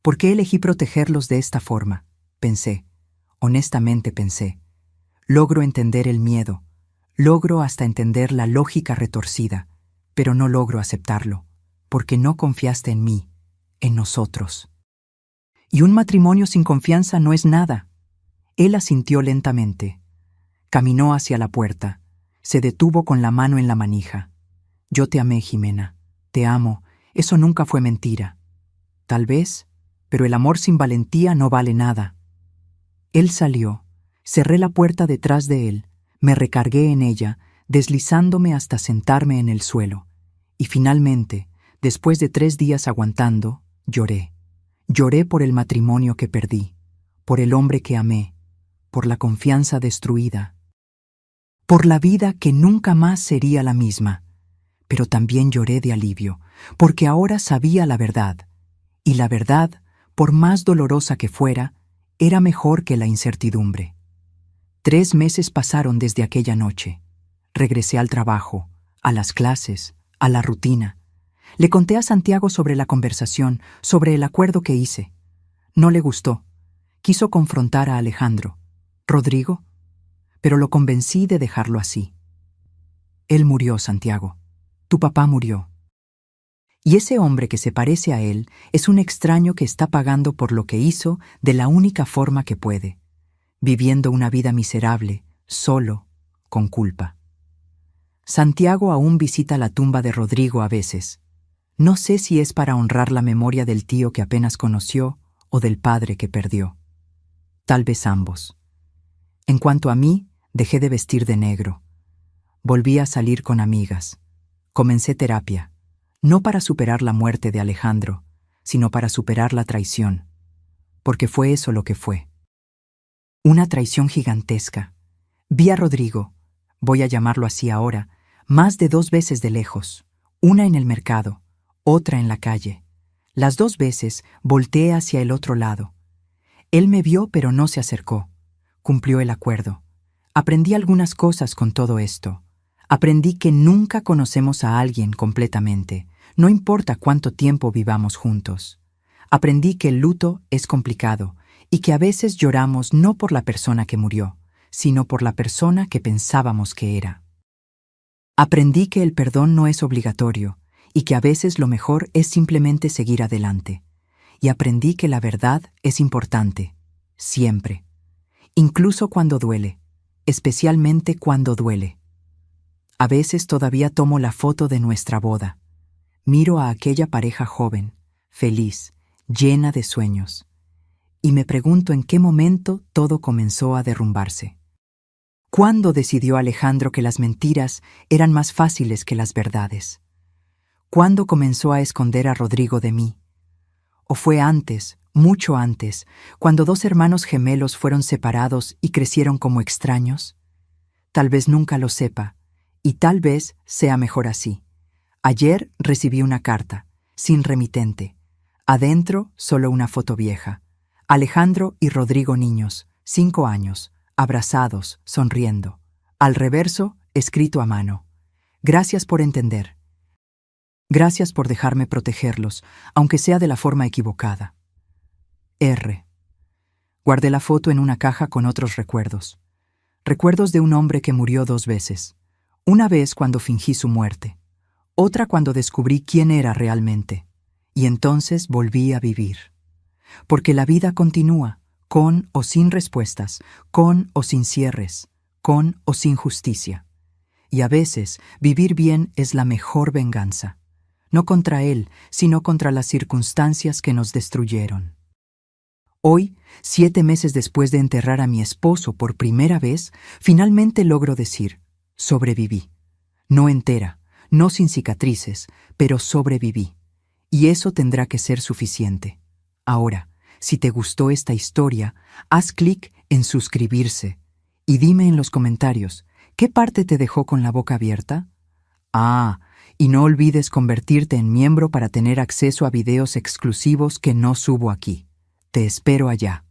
¿Por qué elegí protegerlos de esta forma? Pensé. Honestamente pensé. Logro entender el miedo. Logro hasta entender la lógica retorcida, pero no logro aceptarlo, porque no confiaste en mí, en nosotros. Y un matrimonio sin confianza no es nada. Él asintió lentamente. Caminó hacia la puerta. Se detuvo con la mano en la manija. Yo te amé, Jimena. Te amo. Eso nunca fue mentira. Tal vez, pero el amor sin valentía no vale nada. Él salió. Cerré la puerta detrás de él. Me recargué en ella, deslizándome hasta sentarme en el suelo. Y finalmente, después de 3 días aguantando, lloré. Lloré por el matrimonio que perdí, por el hombre que amé, por la confianza destruida, por la vida que nunca más sería la misma. Pero también lloré de alivio, porque ahora sabía la verdad. Y la verdad, por más dolorosa que fuera, era mejor que la incertidumbre. 3 meses pasaron desde aquella noche. Regresé al trabajo, a las clases, a la rutina. Le conté a Santiago sobre la conversación, sobre el acuerdo que hice. No le gustó. Quiso confrontar a Alejandro. ¿Rodrigo? Pero lo convencí de dejarlo así. Él murió, Santiago. Tu papá murió. Y ese hombre que se parece a él es un extraño que está pagando por lo que hizo de la única forma que puede, viviendo una vida miserable, solo, con culpa. Santiago aún visita la tumba de Rodrigo a veces. No sé si es para honrar la memoria del tío que apenas conoció o del padre que perdió. Tal vez ambos. En cuanto a mí, dejé de vestir de negro. Volví a salir con amigas. Comencé terapia. no para superar la muerte de Alejandro, sino para superar la traición, porque fue eso lo que fue. Una traición gigantesca. Vi a Rodrigo, voy a llamarlo así ahora, más de 2 veces de lejos, una en el mercado, otra en la calle. Las 2 veces volteé hacia el otro lado. Él me vio pero no se acercó. Cumplió el acuerdo. Aprendí algunas cosas con todo esto. Aprendí que nunca conocemos a alguien completamente, no importa cuánto tiempo vivamos juntos. Aprendí que el luto es complicado y que a veces lloramos no por la persona que murió, sino por la persona que pensábamos que era. Aprendí que el perdón no es obligatorio y que a veces lo mejor es simplemente seguir adelante. Y aprendí que la verdad es importante, siempre. Incluso cuando duele, especialmente cuando duele. A veces todavía tomo la foto de nuestra boda. Miro a aquella pareja joven, feliz, llena de sueños, y me pregunto en qué momento todo comenzó a derrumbarse. ¿Cuándo decidió Alejandro que las mentiras eran más fáciles que las verdades? ¿Cuándo comenzó a esconder a Rodrigo de mí? ¿O fue antes, mucho antes, cuando 2 hermanos gemelos fueron separados y crecieron como extraños? Tal vez nunca lo sepa, y tal vez sea mejor así. Ayer recibí una carta, sin remitente. Adentro, solo una foto vieja. Alejandro y Rodrigo niños, 5 años, abrazados, sonriendo. Al reverso, escrito a mano. Gracias por entender. Gracias por dejarme protegerlos, aunque sea de la forma equivocada. R. Guardé la foto en una caja con otros recuerdos. Recuerdos de un hombre que murió 2 veces. Una vez cuando fingí su muerte. Otra cuando descubrí quién era realmente. Y entonces volví a vivir. Porque la vida continúa, con o sin respuestas, con o sin cierres, con o sin justicia. Y a veces vivir bien es la mejor venganza. No contra él, sino contra las circunstancias que nos destruyeron. Hoy, 7 meses después de enterrar a mi esposo por primera vez, finalmente logro decir, sobreviví. No entera, no sin cicatrices, pero sobreviví. Y eso tendrá que ser suficiente. Ahora, si te gustó esta historia, haz clic en suscribirse y dime en los comentarios, ¿qué parte te dejó con la boca abierta? Y no olvides convertirte en miembro para tener acceso a videos exclusivos que no subo aquí. Te espero allá.